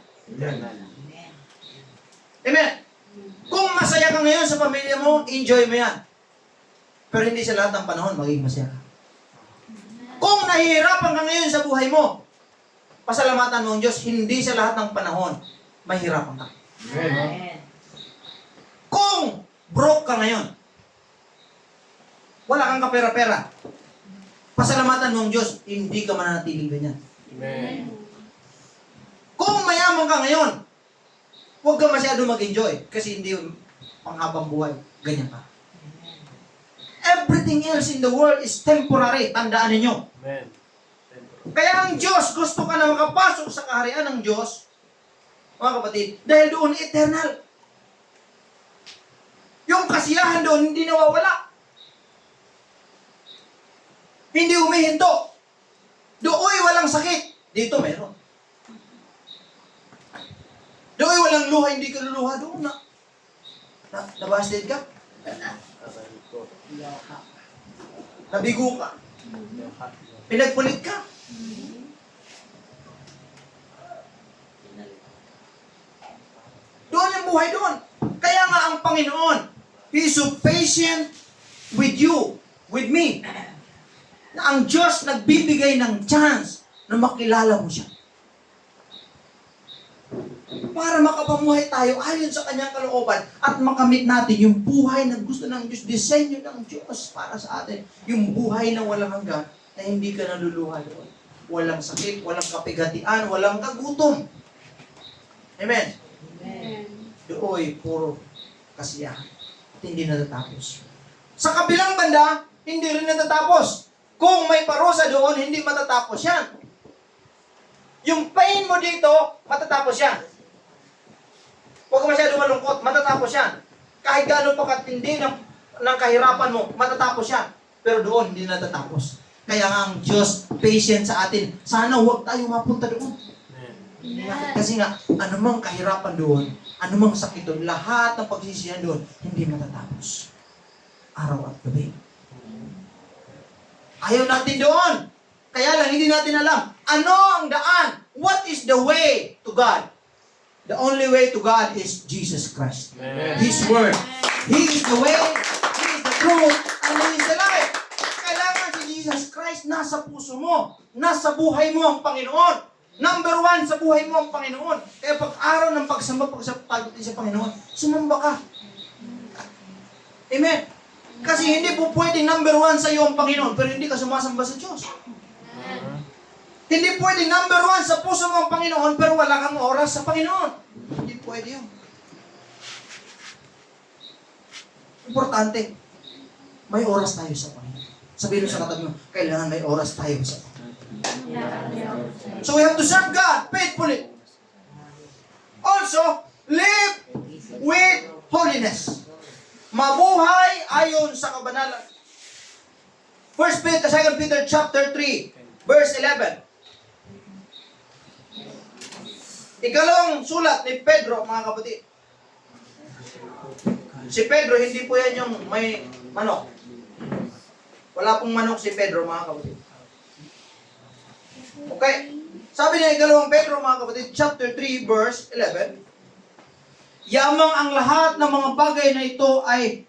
Amen. Kung masaya ka ngayon sa pamilya mo, enjoy mo yan. Pero hindi sa lahat ng panahon maging masaya ka. Kung nahihirapan ka ngayon sa buhay mo, pasalamatan mo ang Diyos, hindi sa lahat ng panahon mahirapan ka. Amen. Kung broke ka ngayon, wala kang kapera-pera, pasalamatan mo ang Diyos, hindi ka mananatiling ganyan. Amen. Kung mayaman ka ngayon, huwag ka masyado mag-enjoy kasi hindi panghabang buhay. Ganyan ka. Everything else in the world is temporary. Tandaan ninyo. Amen. Kaya ang Diyos, gusto ka na makapasok sa kaharian ng Diyos, mga kapatid, dahil doon eternal. Yung kasiyahan doon, hindi nawawala. Hindi humihinto. Doon walang sakit. Dito meron. Doon walang luha, hindi ka luluha doon na. Nabasted ka? Nabigo ka? Pinagpulit ka? Doon yung buhay doon. Kaya nga ang Panginoon, He is so patient with you, with me. Na ang Diyos nagbibigay ng chance na makilala mo siya. Para makapamuhay tayo ayon sa kanyang kalooban at makamit natin yung buhay na gusto ng Diyos, disenyo ng Diyos para sa atin. Yung buhay na walang hanggan na hindi ka naluluha doon. walang sakit, walang kapigatian, walang kagutom. Amen. Amen. Doon, puro kasiyahan. At hindi natatapos. Sa kabilang banda, hindi rin natatapos. Kung may parusa doon, hindi matatapos yan. Yung pain mo dito, matatapos yan. Huwag ka masyado malungkot, matatapos yan. Kahit gaano pa katindi ng kahirapan mo, matatapos yan. Pero doon, hindi natatapos. Kaya nga ang Diyos, patient sa atin. Sana huwag tayo mapunta doon. Amen. Kasi nga, anumang kahirapan doon, anumang sakit doon, lahat ng pagsisihan doon, hindi matatapos. Araw at gabi. Ayaw natin doon. Kaya lang, hindi natin alam. Ano ang daan? What is the way to God? The only way to God is Jesus Christ. His Word. He is the way, He is the truth, and He is the life. Kailangan si Jesus Christ nasa puso mo. Nasa buhay mo ang Panginoon. Number one sa buhay mo ang Panginoon. Kaya pag araw ng pagsamba sa Panginoon, sumamba ka. Amen. Kasi hindi po pwedeng number one sa iyo ang Panginoon, pero hindi ka sumasamba sa Diyos. Hindi pwedeng number one sa puso mo ang Panginoon, pero wala kang oras sa Panginoon. Hindi pwede yun. Importante, may oras tayo sa Panginoon. Sabihin mo sa katabi mo, kailangan may oras tayo sa Panginoon. So we have to serve God faithfully. Also, live with holiness. Mabuhay ayon sa kabanalan. 2 Peter chapter 3, verse 11. Ikalawang sulat ni Pedro, mga kapatid. Si Pedro, hindi po yan yung may manok. Wala pong manok si Pedro, mga kapatid. Okay. Sabi niya, ikalawang Pedro, mga kapatid, chapter 3, verse 11. Yamang ang lahat ng mga bagay na ito ay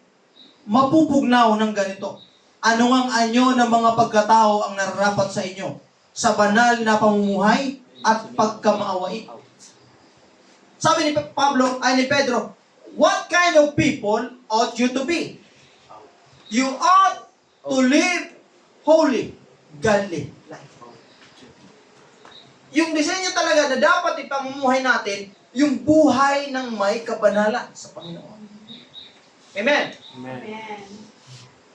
mapupugnaw ng ganito. Ano ang anyo ng mga pagkatao ang nararapat sa inyo sa banal na pamumuhay at pagkamaawain. Sabi ni Pedro, what kind of people ought you to be? You ought to live holy, godly life. Yung disenyo talaga na dapat ipamumuhay natin, yung buhay ng may kabanalan sa Panginoon. Amen? Amen.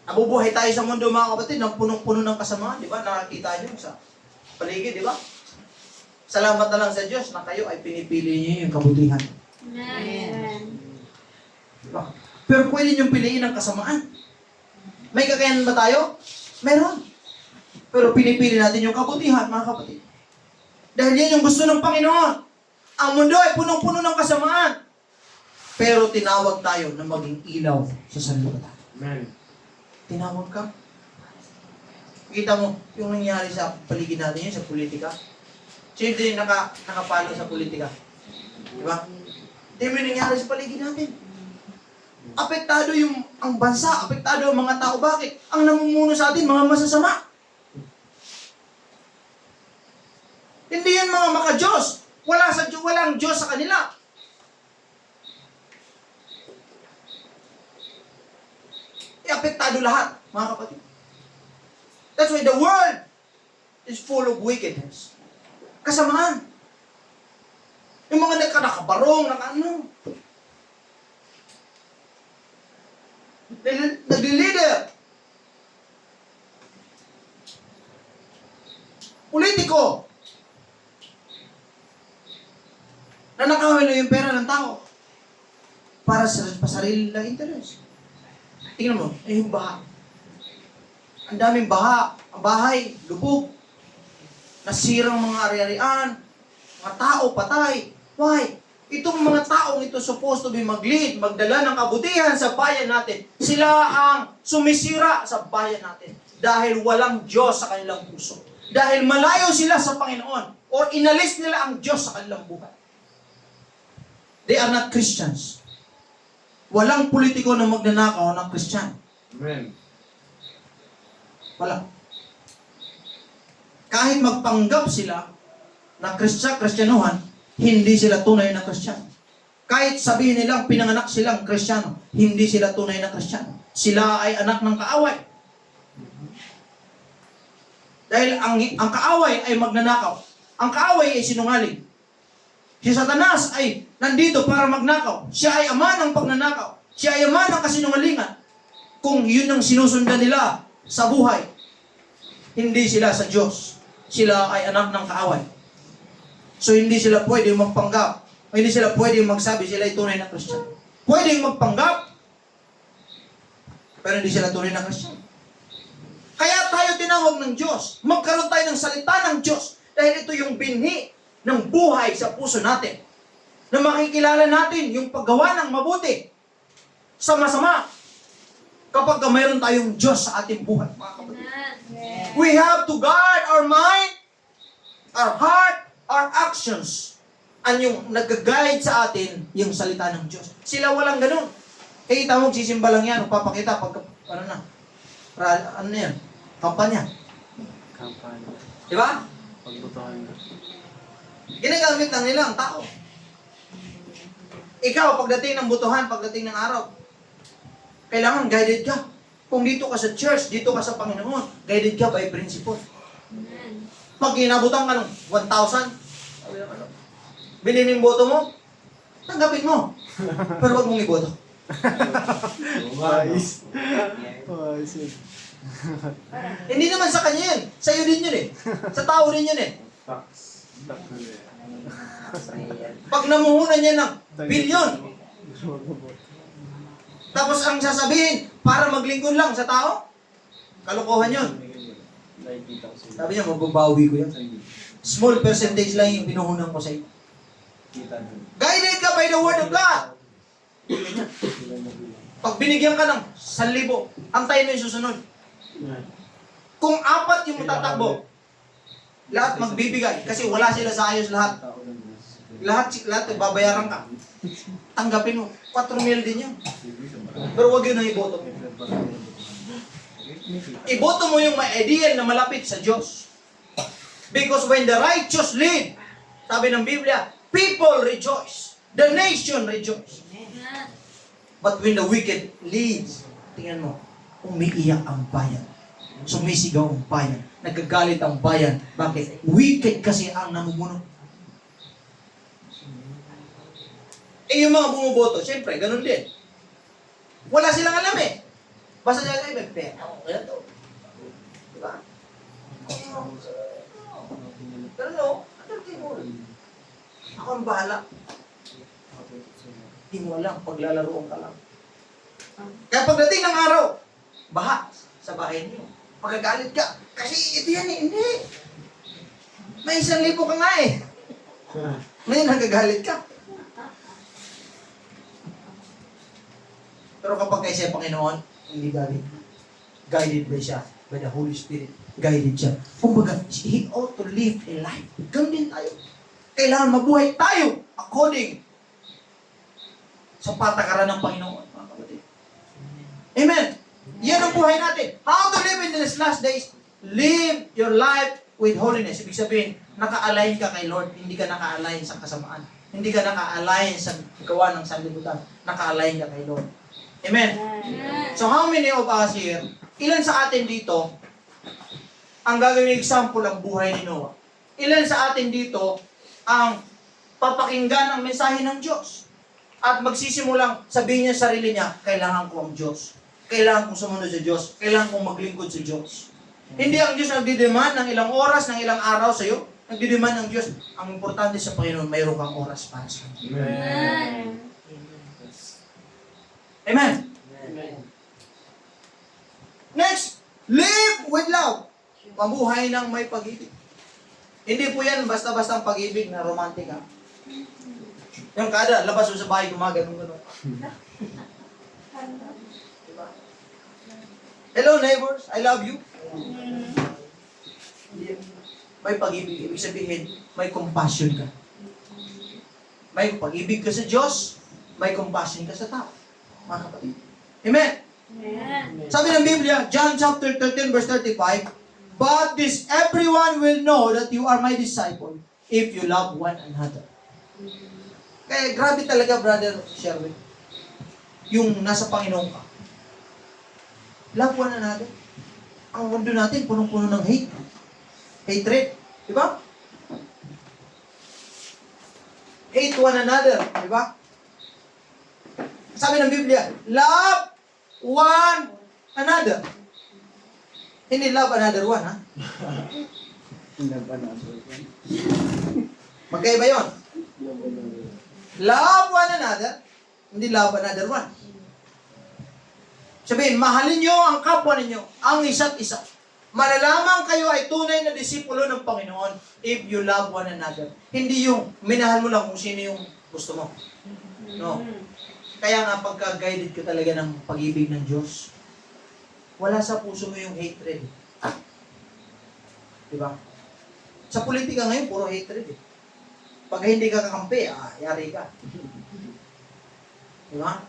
Nabubuhay tayo sa mundo, mga kapatid, ng punong-puno ng kasamaan, di ba? Nakakita nyo sa paligid, di ba? Salamat na lang sa Diyos na kayo ay pinipili niyo yung kabutihan. Amen. Diba? Pero pwede niyong piliin ang kasamaan. May kakayanan ba tayo? Meron. Pero pinipili natin yung kabutihan, mga kapatid. Dahil yan yung gusto ng Panginoon. Ang mundo ay punong-puno ng kasamaan. Pero tinawag tayo na maging ilaw sa sanlibutan. Amen. Tinawag ka. Kita mo, yung nangyari sa paligid natin yun, sa politika. Sino din nakapalo sa politika? Di ba? Hindi mo nangyari sa paligid natin. Apektado ang bansa, apektado ang mga tao. Bakit? Ang namumuno sa atin, mga masasama. Hindi yan mga maka-Diyos. Walang Diyos sa kanila. Apektado lahat, mga kapatid. That's why the world is full of wickedness. Kasamaan. Yung mga nakabarong, nagli-leader. Politiko. Na nakahuli yung pera ng tao para sa sarili lang interest. Tingnan mo, yung baha. Ang daming baha. Ang bahay, lubog. Nasirang mga ari-arian. Mga tao, patay. Why? Itong mga taong ito supposed to be mag-lead, magdala ng kabutihan sa bayan natin. Sila ang sumisira sa bayan natin. Dahil walang Diyos sa kanilang puso. Dahil malayo sila sa Panginoon. Or inalis nila ang Diyos sa kanilang buhay. They are not Christians. Walang politiko na magnanakaw ng Christian. Amen. Wala. Kahit magpanggap sila na Kristyanuhan, hindi sila tunay na Kristiyano. Kahit sabihin nilang pinanganak silang Kristiyano, hindi sila tunay na Kristiyano. Sila ay anak ng kaaway. Dahil ang kaaway ay magnanakaw. Ang kaaway ay sinungaling. Si Satanas ay nandito para magnakaw. Siya ay ama ng pagnanakaw. Siya ay ama ng kasinungalingan. Kung yun ang sinusundan nila sa buhay, hindi sila sa Diyos. Sila ay anak ng kaaway. So hindi sila pwedeng magpanggap. Hindi sila pwedeng magsabi sila ay tunay na Christian. Pwedeng magpanggap, pero hindi sila tunay na Christian. Kaya tayo tinawag ng Diyos. Magkaroon tayo ng salita ng Diyos. Dahil ito yung binhi ng buhay sa puso natin. Na makikilala natin yung paggawa ng mabuti sa masama. Kapag mayroon tayong Diyos sa ating buhay, mga kapatid. Amen. We have to guard our mind, our heart, our actions. Ang yung nag-guide sa atin, yung salita ng Diyos. Sila walang ganun. Eh, tawag sisimba lang yan, papakita pag, ano yan, kampanya. Kampanya. Di ba? Pagbutuhan na. Ginagamit lang nila ang tao. Ikaw, pagdating ng butuhan, pagdating ng araw, kailangan guided ka. Kung dito ka sa church, dito ka sa Panginoon, guided ka by principle. Amen. Pag inabutan ka ng 1,000, sabi naman, bilhin yung boto mo, tanggapin mo. Pero wag mong iboto. Wise. Wise yun. Hindi naman sa kanya yun. Sa'yo din yun eh. Sa tao din yun eh. Tax. Tax na yan. Pag namuhunan niya ng bilyon, tapos ang sasabihin, para maglingkod lang sa tao, kalokohan yun. Sabi niya, mababawi ko yan. Small percentage lang yung pinuhunan ko sa iyo. Guided ka by the word of God. Pag binigyan ka ng 1,000, antayin mo yung susunod. Kung 4 yung tatakbo, lahat magbibigay kasi wala sila sa ayos lahat. Lahat babayaran ka. Tanggapin mo. 4,000 din yun. Pero wag yun ang iboto mo. Iboto mo yung ma-ideal na malapit sa Diyos. Because when the righteous lead, sabi ng Biblia, people rejoice. The nation rejoice. Amen. But when the wicked leads, tingnan mo, umiiyak ang bayan. Sumisigaw ang bayan. Nagagalit ang bayan. Bakit? Wicked kasi ang namumuno. Eh yung mga bumuboto, syempre, ganun din. Wala silang alam eh. Basta siya ay may pera. Kaya to. Diba? Pero no, atalkin mo. Ako ang bahala. Hindi mo alam, paglalaroon ka lang. Kaya pagdating ng araw, baha sa bahay niyo. Magagalit ka. Kasi ito yan eh, hindi. May 1,000 ka nga eh. Ngayon nagagalit ka. Pero kapag kayo siya Panginoon, hindi galit. Guided by siya, by the Holy Spirit. Guided siya. Kumbaga, he ought to live a life. Ganun din tayo. Kailangan mabuhay tayo according sa patakaran ng Panginoon, mga kapatid. Amen. Yan ang buhay natin. How to live in these last days? Live your life with holiness. Ibig sabihin, naka-align ka kay Lord. Hindi ka naka-align sa kasamaan. Hindi ka naka-align sa gawa ng sanlibutan. Naka-align ka kay Lord. Amen. Amen. So how many of us here, ilan sa atin dito, ang gagawin example ang buhay ni Noah? Ilan sa atin dito, ang papakinggan ang mensahe ng Diyos? At magsisimulang sabihin niya sa sarili niya, kailangan ko ang Diyos. Kailangan kong sumunod sa Diyos. Kailangan kong maglingkod sa Diyos. Hindi ang Diyos nagdidemand ng ilang oras, ng ilang araw sa iyo. Nagdidemand ng Diyos. Ang importante sa Panginoon, mayroon kang oras para sa Kanya. Amen. Amen. Next, live with love. Mabuhay ng may pag-ibig. Hindi po yan basta-basta ang pag-ibig na romantic ha. Yung kada, labas mo sa bahay, gumagano'n. Diba? Hello neighbors, I love you. May pag-ibig, ibig sabihin, may compassion ka. May pag-ibig ka sa Diyos, may compassion ka sa tao. Mga kapatid. Amen. Amen. Sabi ng Biblia, John chapter 13 verse 35, but this everyone will know that you are my disciple if you love one another. Kaya grabe talaga, brother Sherwin. Yung nasa Panginoon ka. Love one another. Ang mundo natin, punong-puno ng hate. Hatred. Di ba? Hate one another. Di ba? Sabi ng Biblia, love one another. Hindi love another one, ha? Magkaiba yun. Love one another, hindi love another one. Sabihin, mahalin nyo ang kapwa ninyo, ang isa't isa. Malalaman kayo ay tunay na disipulo ng Panginoon if you love one another. Hindi yung minahal mo lang kung sino yung gusto mo. No. Kaya nga pagka-guided ka talaga ng pag-ibig ng Diyos, wala sa puso mo yung hatred. Diba? Sa politika ngayon, puro hatred eh. Pag hindi ka kakampi, yari ka. Diba?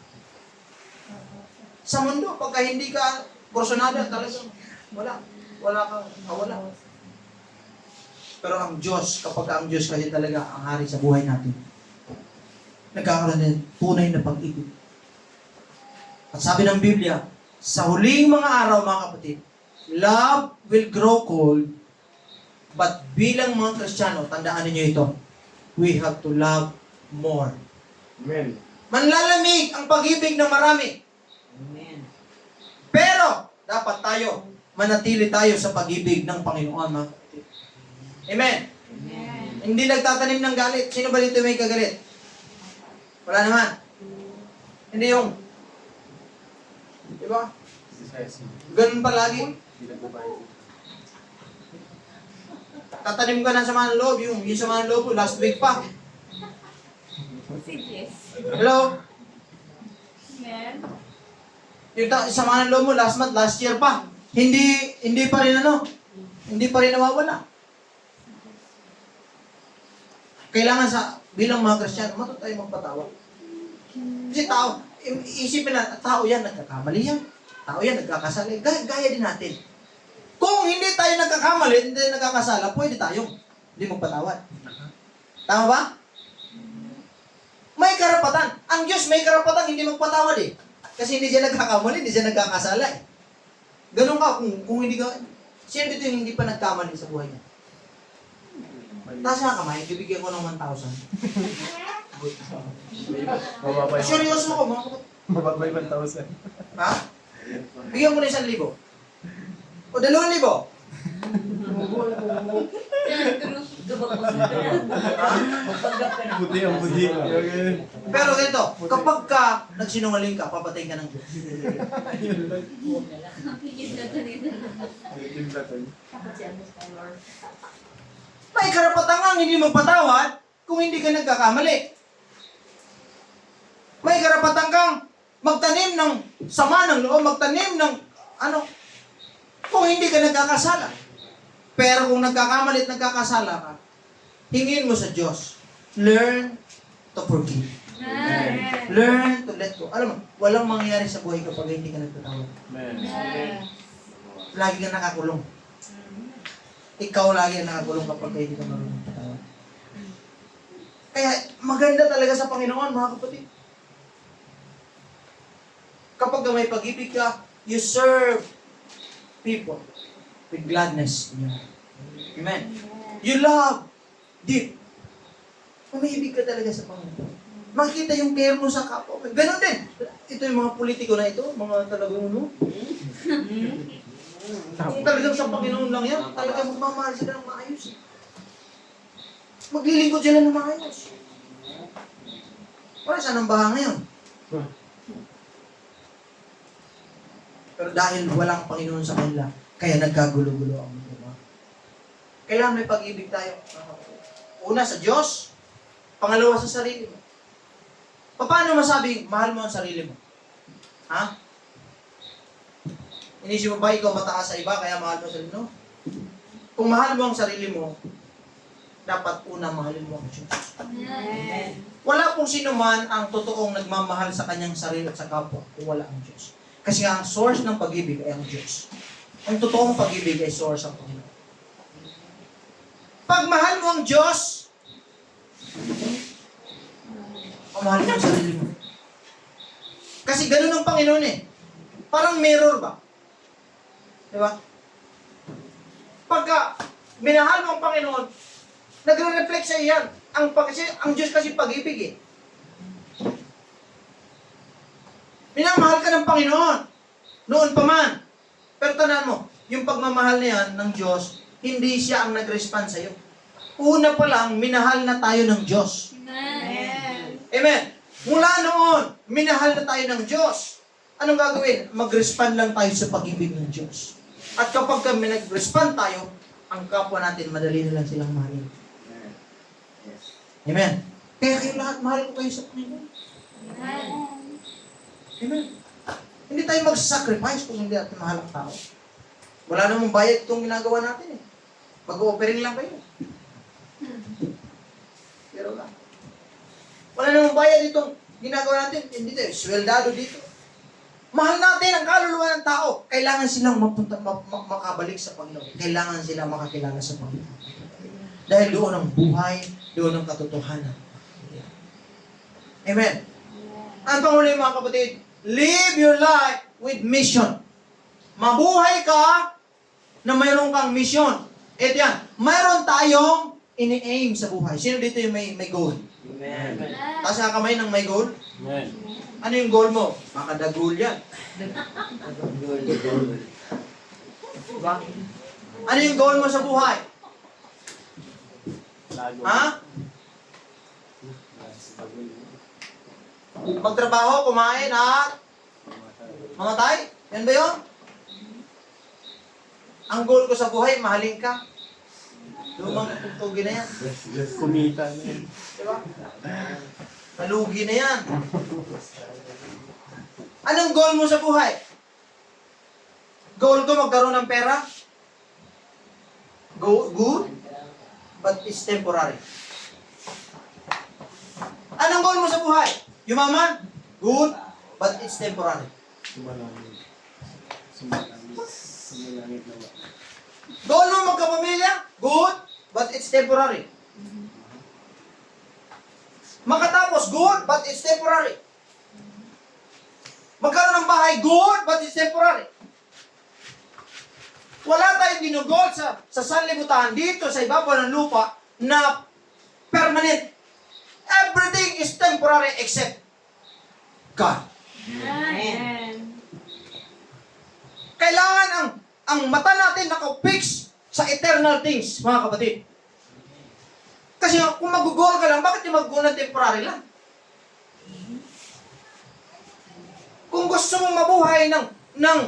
Sa mundo, pagka hindi ka personada, talagang wala. Wala kang wala. Pero ang Diyos, kapag ang Diyos kasi talaga ang hari sa buhay natin, nagkakaroon ng tunay na pag-ibig. At sabi ng Biblia, sa huling mga araw, mga kapatid, love will grow cold, but bilang mga Kristiyano, tandaan niyo ito, we have to love more. Amen. Manlalamig ang pag-ibig ng marami. Amen. Pero, dapat tayo, manatili tayo sa pag-ibig ng Panginoon, mga kapatid. Amen. Amen. Hindi nagtatanim ng galit. Sino ba dito may kagalit? Wala naman. Hindi yung, di ba? Ganun palagi. Tatanim ka ng sama ng loob. Yung sama ng loob, last week pa. Sige. Hello? Amen. Yung sama ng loob mo, last month, last year pa. Hindi pa rin hindi pa rin nawawala. Kailangan bilang mga Kristiyano, matuto tayo magpatawad. Kasi tao, isipin na, tao yan, nagkakamali yan. Tao yan, nagkakasala. Gaya din natin. Kung hindi tayo nagkakamali, hindi nagkakasala, pwede tayong hindi magpatawad. Tama ba? May karapatan. Ang Diyos may karapatan, hindi magpatawad eh. Kasi hindi siya nagkakamali, hindi siya nagkakasala eh. Ganun ka, kung hindi ka, sino dito yung hindi pa nagkamali sa buhay niya? Taas nga kamay, bibigyan ko ng 1,000. Mababay. Seryoso ko, mga kapatid. Mababay 1,000. Ha? Bigyan ko na 1,000. O 2,000. Buti ang buti. Pero ganito, kapag ka nagsinungaling ka, papatayin ka ng Diyos. Nakikis na ganito. May karapatan kang hindi magpatawad kung hindi ka nagkakamali. May karapatan kang magtanim ng sama ng loob, magtanim ng kung hindi ka nagkakasala. Pero kung nagkakamali at nagkakasala ka, hingin mo sa Diyos. Learn to forgive. Amen. Learn to let go. Alam mo, walang mangyayari sa buhay kapag hindi ka nagpatawad. Amen. Lagi ka nakakulong. Ikaw lagi ang nakakulong kapag hindi ka marunong patawad. Kaya maganda talaga sa Panginoon, mga kapatid. Kapag may pag-ibig ka, you serve people with gladness in your heart. Amen. You love deep. Umiibig ka talaga sa Panginoon. Makita yung care mo sa kapwa. Ganon din. Ito yung mga politiko na ito, mga talagang talagang sa Panginoon lang yan. Talagang magmamahal sila ng maayos. Maglilingkod sila ng maayos. Wala siya ng baha ngayon. Pero dahil walang Panginoon sa kanila, kaya nagkagulo-gulo ang mundo. Kailangan may pag-ibig tayo. Una sa Diyos, pangalawa sa sarili mo. Paano masabing mahal mo ang sarili mo? Ha? Inisip mo ba ikaw mataas sa iba kaya mahal mo ang sarili mo? Kung mahal mo ang sarili mo, dapat una mahalin mo ang Diyos. Amen. Wala pong sino man ang totoong nagmamahal sa kanyang sarili at sa kapwa kung wala ang Diyos. Kasi nga ang source ng pag-ibig ay ang Diyos. Ang totoong pag-ibig ay source ang Panginoon. Pag mahal mo ang Diyos, pamahal mo ang sarili mo. Kasi ganun ang Panginoon eh. Parang mirror ba? Diba? Pagka minahal mo ang Panginoon, nagre-reflect sa iyan. Ang Diyos kasi pag-ibig eh. Minamahal ka ng Panginoon. Noon pa man. Pero tandaan mo, yung pagmamahal na yan ng Diyos, hindi siya ang nag-respond sa iyo. Una pa lang, minahal na tayo ng Diyos. Amen. Amen. Mula noon, minahal na tayo ng Diyos. Anong gagawin? Mag-respond lang tayo sa pag-ibig ng Diyos. At kapag kami nag-respond tayo, ang kapwa natin, madali na lang silang mahalin. Amen. Kaya kayo lahat, mahal ko kayo sa Panginoon. Amen. Amen. Hindi tayo mag-sacrifice kung hindi natin mahal ang tao. Wala namang bayad itong ginagawa natin eh. Mag-offering lang kayo. Pero lang. Wala namang bayad itong ginagawa natin. Hindi tayo, sweldado dito. Mahal natin ang kaluluwa ng tao. Kailangan silang makabalik sa Panginoon. Kailangan silang makakilala sa Panginoon. Dahil doon ang buhay, doon ang katotohanan. Amen. Ang panghuli mga kapatid, live your life with mission. Mabuhay ka na mayroon kang mission. Ito yan, mayroon tayong ini-aim sa buhay. Sino dito yung may goal? Amen. Taas nga kamay ng may goal. Amen. Ano yung goal mo? Makadagul yan. Diba? Ano yung goal mo sa buhay? Lago. Ha? Magtrabaho, kumain, at mamatay? Yan ba yun? Ang goal ko sa buhay, mahalin ka. Lumang tugi na yan. Kumita na yun. Diba? Nalugi na yan. Anong goal mo sa buhay? Goal ko magkaroon ng pera? Good? But it's temporary. Anong goal mo sa buhay? Yumaman? Good? But it's temporary. Sumalangit. Sumalangit na ba? Goal mo magkapamilya? Good? But it's temporary. Makatapos? Good? But it's temporary. Magkaroon ng bahay? Good? But it's temporary. Wala tayong ginugol sa sanlibutan dito sa ibabaw ng lupa na permanent. Everything is temporary except God. Amen. Kailangan ang mata natin nakapix sa eternal things, mga kapatid. Kasi kung mag-goal ka lang, bakit yung mag-goal na temporary lang? Kung gusto mong mabuhay ng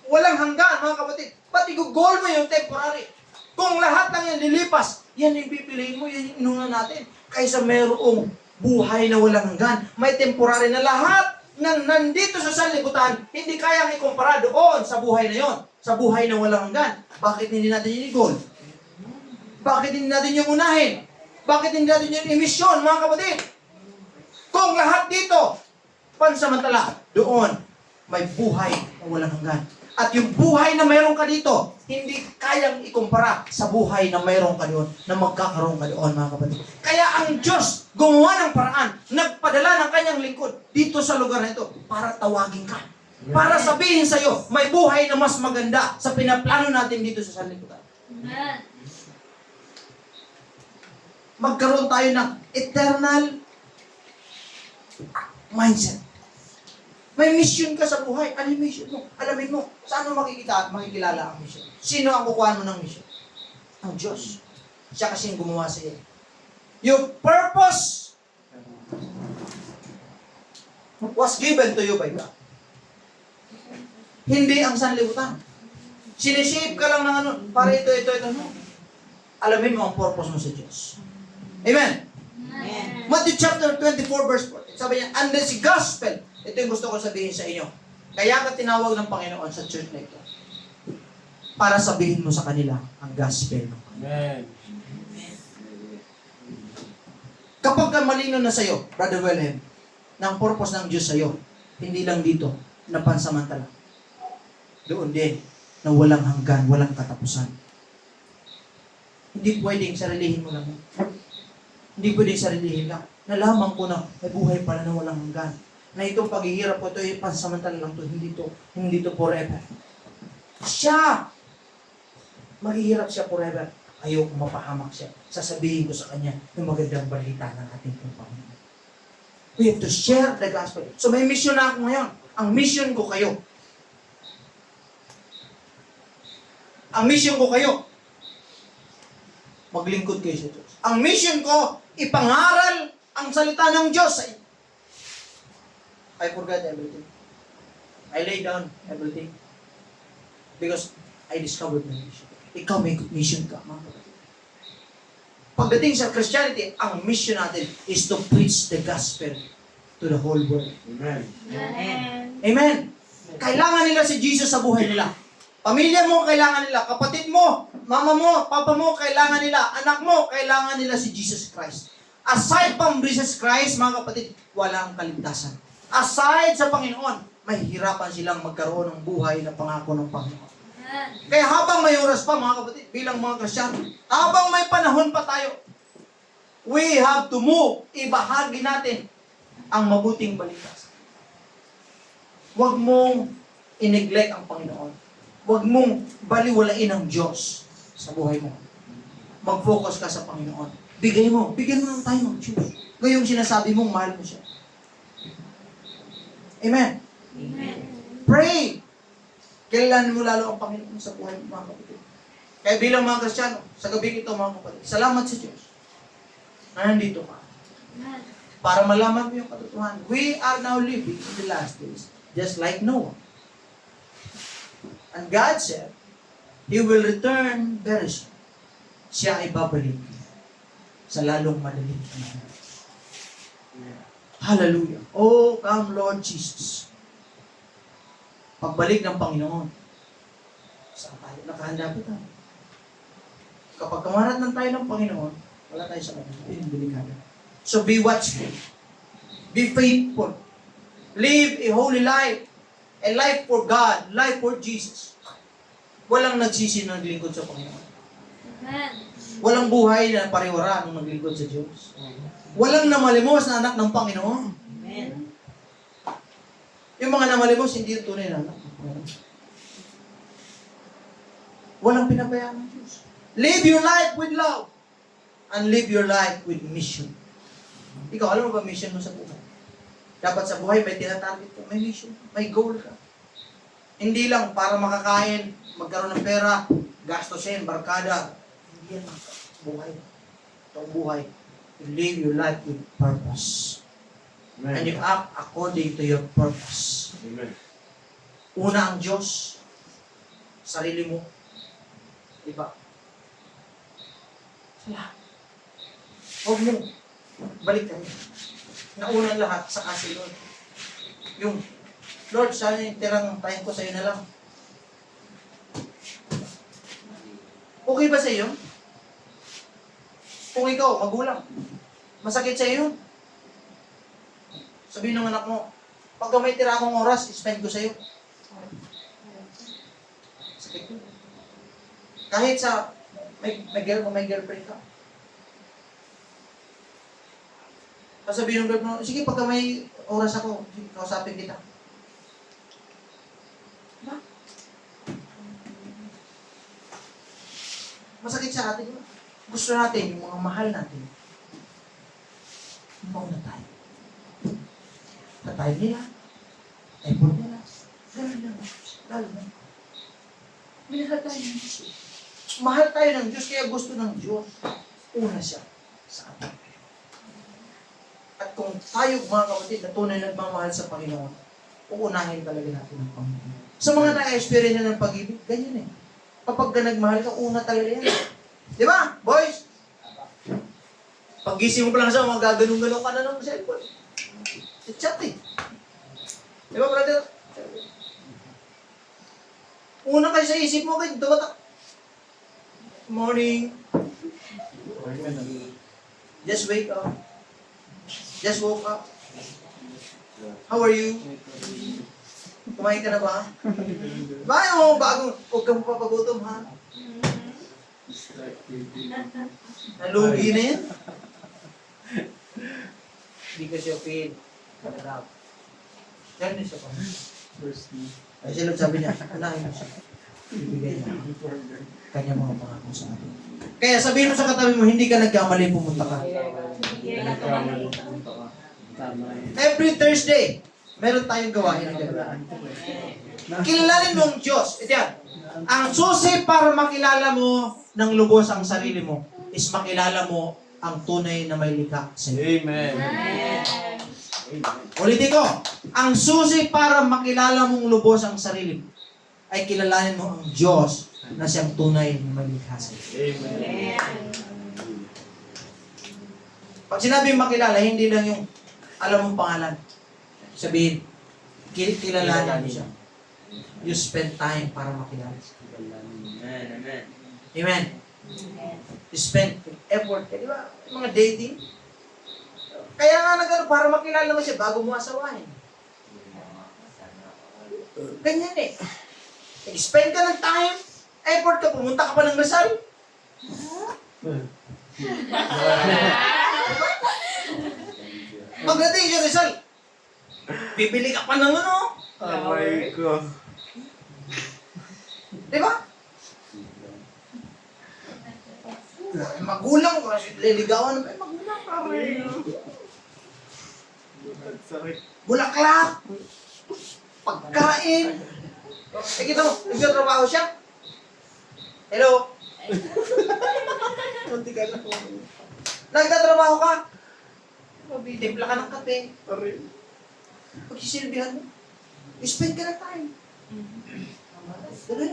walang hanggan, mga kapatid, pati goal mo yung temporary. Kung lahat ng yan lilipas, yan yung pipiliin mo, yan yung inuna natin. Kaysa mayroong buhay na walang hanggan, may temporary na lahat ng nandito sa sanlibutan, hindi kayang ikumpara doon sa buhay na yon, sa buhay na walang hanggan. Bakit hindi natin yung goal? Bakit hindi natin yung unahin? Bakit hindi natin yung emisyon, mga kapatid? Kung lahat dito, pansamantala, doon, may buhay na walang hanggan. At yung buhay na mayroon ka dito, hindi kayang ikumpara sa buhay na mayroon ka doon, na magkakaroon ka doon, mga kapatid. Kaya ang Diyos gumawa ng paraan, nagpadala ng kanyang lingkod dito sa lugar na ito para tawagin ka. Para sabihin sa iyo, may buhay na mas maganda sa pinaplano natin dito sa sanlibutan. Amen. Magkaroon tayo ng eternal mindset. May mission ka sa buhay. Ano yung mission mo? Alamin mo. Saan mo makikita at makikilala ang mission? Sino ang kukuhaan mo ng mission? Ang Diyos. Siya kasing gumawa sa iyo. Your purpose was given to you by God. Hindi ang sanlibutan. Sinishape ka lang ng ano, para ito. No? Alamin mo ang purpose mo sa Diyos. Amen? Amen. Matthew chapter 24 verse 4. Sabi niya, and this gospel, ito yung gusto ko sabihin sa inyo. Kaya ka tinawag ng Panginoon sa church na ito. Para sabihin mo sa kanila ang gospel. Amen. Kapag ka malino na sa'yo, Brother Wilhelm, na ang purpose ng Diyos sa'yo, hindi lang dito, na pansamantala. Doon din, na walang hanggan, walang katapusan. Hindi pwedeng sarilihin mo lang. Hindi pwedeng sarilihin lang. Nalaman ko na may buhay pala na walang hanggan. Na itong paghihirap ko, ito ay pansamantala lang to. Hindi to forever. Siya! Maghihirap siya forever. ayoko mapahamak siya. Sasabihin ko sa kanya yung magandang balita ng ating Panginoon. We have to share the gospel. So may mission na ako ngayon. Ang mission ko kayo. Ang mission ko kayo. Maglingkod kayo sa Diyos. Ang mission ko, ipangaral ang salita ng Diyos sa inyo. I forgot everything. I lay down everything. Because I discovered my mission. Ikaw may mission ka, mga kapatid. Pagdating sa Christianity, ang mission natin is to preach the gospel to the whole world. Amen. Amen. Amen. Kailangan nila si Jesus sa buhay nila. Pamilya mo, kailangan nila. Kapatid mo, mama mo, papa mo, kailangan nila. Anak mo, kailangan nila si Jesus Christ. Aside from Jesus Christ, mga kapatid, walang kaligtasan. Aside sa Panginoon, mahihirapan silang magkaroon ng buhay na pangako ng Panginoon. Amen. Kaya habang may oras pa, mga kapatid, bilang mga Kristyano, habang may panahon pa tayo, we have to move. Ibahagi natin ang mabuting balita. Huwag mong i-neglect ang Panginoon. Huwag mong baliwalain ang Diyos sa buhay mo. Mag-focus ka sa Panginoon. Bigyan mo ng time ng Diyos. Ngayong sinasabi mong mahal mo siya. Amen. Amen. Pray. Kailan mo lalo ang Panginoon sa buhay mo, mga kapatid. Kaya bilang mga Kristiyano, sa gabi ito, mga kapatid, salamat sa Diyos na nandito ka. Amen. Para malaman mo yung katotohanan. We are now living in the last days, just like Noah. And God said, He will return very soon. Siya ay babalik sa lalong madaling panahon. Hallelujah. Oh, come Lord Jesus. Pagbalik ng Panginoon, saan tayo? Nakahanda po tayo. Kapag kamarat tayo ng Panginoon, wala tayo sa kanya. Yun yung delikado. So be watchful. Be faithful. Live a holy life. A life for God. Life for Jesus. Walang nagsisi na naglingkod sa Panginoon. Amen. Walang buhay na pariwara nung naglingkod sa Diyos. Walang namalimos na anak ng Panginoon. Amen. Yung mga namalimos, hindi yung tunay na anak ng Panginoon. Walang pinabayaan ng Diyos. Live your life with love. And live your life with mission. Ikaw, alam mo ba mission mo sa buhay? Dapat sa buhay may tinatarget ka, may mission, may goal ka. Hindi lang para makakain, magkaroon ng pera, gastusin, barkada. Hindi yan ang buhay. Itong buhay. You live your life with purpose. And you act according to your purpose. Amen. Una ang Diyos, sarili mo. Diba? Sa lahat. Huwag mo. Balik tayo. Naunang lahat sa kasi Lord. Yung, Lord, sana yung tirang time ko sa'yo na lang. Okay ba sa iyo? Kung ikaw, magulang, masakit sa iyo. Sabihin ng anak mo, pagka may tira akong oras, spend ko sa iyo. Sakit yun. Kahit sa, may girlfriend ka. Sabihin ng Lord mo, sige, pagka may oras ako, sige, kausapin kita. Diba? Masakit sa atin. Gusto natin, yung mga mahal natin, mauna tayo. Sa tayo nila, effort nila, gano'n lang. Lalo na. Minahal tayo ng Diyos. Mahal tayo ng Diyos, kaya gusto ng Diyos. Una siya sa atin. At kung tayo, mga kapatid, na tunay nagmamahal sa Panginoon, uunahin talaga natin ang Panginoon. Sa mga na-experience na ng pag-ibig, ganyan eh. Kapag ka nagmahal ka, una talaga yan. Di ba, boys? Pag-gising mo pa lang sa mga gaganong-ganong ka na ng cellphone. Chat eh. Di ba, brother? Una kayo sa isip mo, kayo dumatak. Morning. Just wake up. Just woke up. How are you? Kumain ka na ba? Bakit mo bago? Huwag kang papagutom, ha? Nalugi na yan. Because you feel kalagap. Ganun siya pa. Ay, sila sabi niya, unahin mo siya. ibigay niya kanyang mga pangako sa atin. Kaya sabihin mo sa katabi mo, hindi ka nagkamali, pumunta ka. Nagkamali. Tama yun. Every Thursday, meron tayong gawain na gano'n. Kilalanin mo ang Diyos. Ito yan. Ang susi para makilala mo ng lubos ang sarili mo is makilala mo ang tunay na may likha sa iyo. Amen. Ulitin ko, ang susi para makilala mong lubos ang sarili mo ay kilalanin mo ang Diyos na siyang tunay na may likha sa iyo. Amen. Pag sinabing makilala, hindi lang yung alam mong pangalan. Sabihin, kilalanin mo siya. You spend time para makilala siya. Amen. You spend effort. Di ba? Mga dating. Kaya nga nagano para makilala mo siya bago mo asawahin. Ganyan eh. Spend ka ng time, effort ka, pumunta ka pa ng Rizal. Pagdating sa Rizal, bibili ka pa ng ano. Oh my God. Di ba? Magulang ko, liligawan pa, magulang ka rin. Sakit. Bulaklak, pagkain. Eh, kita mo, nagtatrabaho siya. Hello? Munti ka na. Nagtatrabaho ka? Timpla ka ng kape. Pagsisilbihan mo. Spend ka ng time.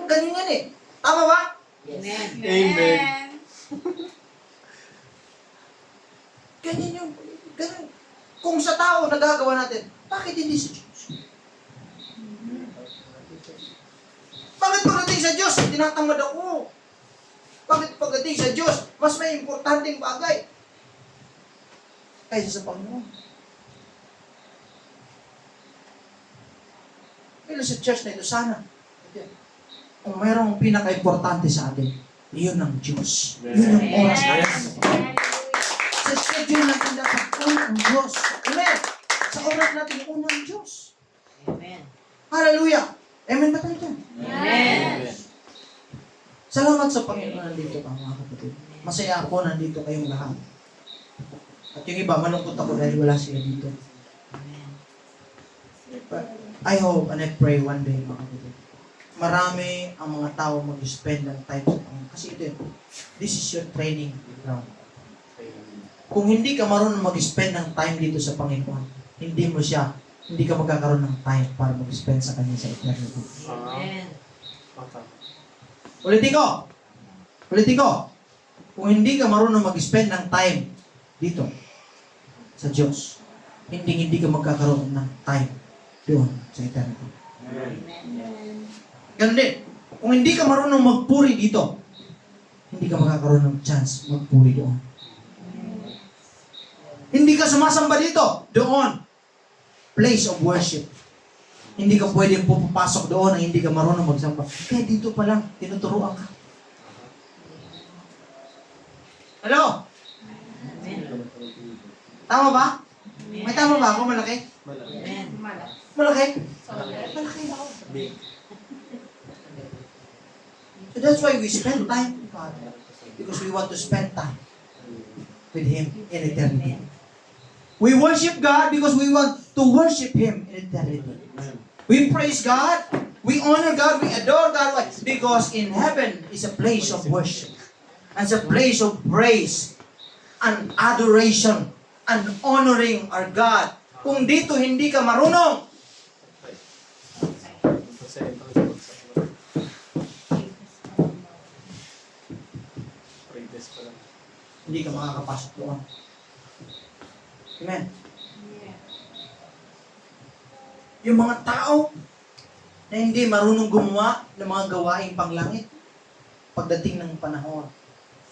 Ganun yan eh. Tama ba? Amen. Ganyan yun. Ganun. Kung sa tao nagagawa natin, bakit hindi sa Diyos? Bakit pagdating sa Diyos, tinatamad ako? Bakit pagdating sa Diyos, mas may importanteng bagay kaysa sa Panginoon? Kaya sa church na ito, sana, kung mayroong pinaka-importante sa atin, yun ang Diyos. Yun ang oras natin. Sa schedule natin dapat unang Diyos. Amen. Sa oras natin, unang Diyos. Hallelujah. Amen ba tayo dyan? Amen. Salamat sa Panginoon nandito ka, mga kapatid. Masaya ako nandito kayong lahat. At yung iba, malungkot ako dahil wala sila dito. But I hope and I pray one day, mga kapatid, marami ang mga tao mag-spend ng time sa Panginoon. Kasi ito, this is your training ground. Kung hindi ka marunong mag-spend ng time dito sa Panginoon, hindi ka magkakaroon ng time para mag-spend sa Kanya sa eternity. Ulitin ko. Kung hindi ka marunong mag-spend ng time dito sa Diyos, hindi ka magkakaroon ng time doon sa eternity. Ganun din. Kung hindi ka marunong magpuri dito, hindi ka magkakaroon ng chance magpuri doon. Hindi ka sumasamba dito, doon. Place of worship. Hindi ka pwedeng pupapasok doon na hindi ka marunong magsamba. Kaya dito pa lang, tinuturuan ka. Hello? Tama ba? May tama ba ako? Malaki? Malaki? Malaki ako. So that's why we spend time with God. Because we want to spend time with Him in eternity. We worship God because we want to worship Him in eternity. We praise God, we honor God, we adore God. Why? Because in heaven is a place of worship. And it's a place of praise and adoration and honoring our God. Kung dito hindi ka marunong, hindi ka makakapasok doon. Amen. Yung mga tao na hindi marunong gumawa ng mga gawaing panglangit, pagdating ng panahon,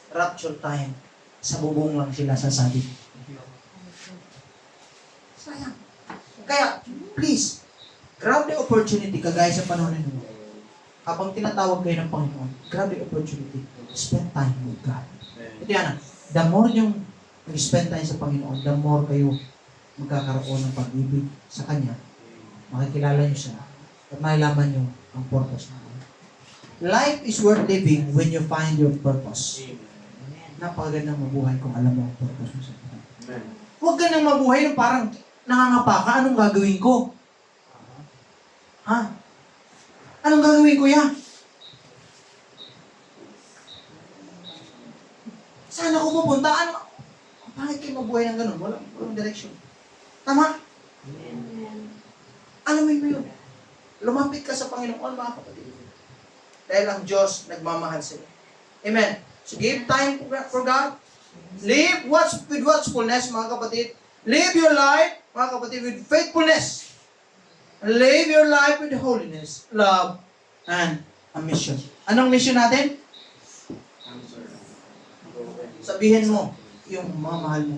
rapture time, sa bubong lang sila sasabi. Sayang. Kaya, please, grab the opportunity, kagaya sa panahon ninyo. Habang tinatawag kayo ng Panginoon, grab the opportunity, spend time with God. Ito yan, the more yung mag-spend tayo sa Panginoon, the more kayo magkakaroon ng pag-ibig sa Kanya, makikilala niyo siya, at malalaman niyo ang purpose niya. Life is worth living when you find your purpose. Amen. Napakagandang mabuhay kung alam mo ang purpose mo sa buhay. Amen. Huwag ka nang mabuhay na parang nangangapa ka, anong gagawin ko? Ha? Anong gagawin ko yan? Saan ako pupunta? Ano? Bakit kayo mabuhay ng ganun? Walang direction. Tama? Alamin mo yun. Lumapit ka sa Panginoon, mga kapatid. Dahil ang Diyos nagmamahal sa'yo. Amen. So give time for God. Live with watchfulness, mga kapatid. Live your life, mga kapatid, with faithfulness. Live your life with holiness, love, and a mission. Anong mission natin? Sabihin mo, yung mga mahal mo,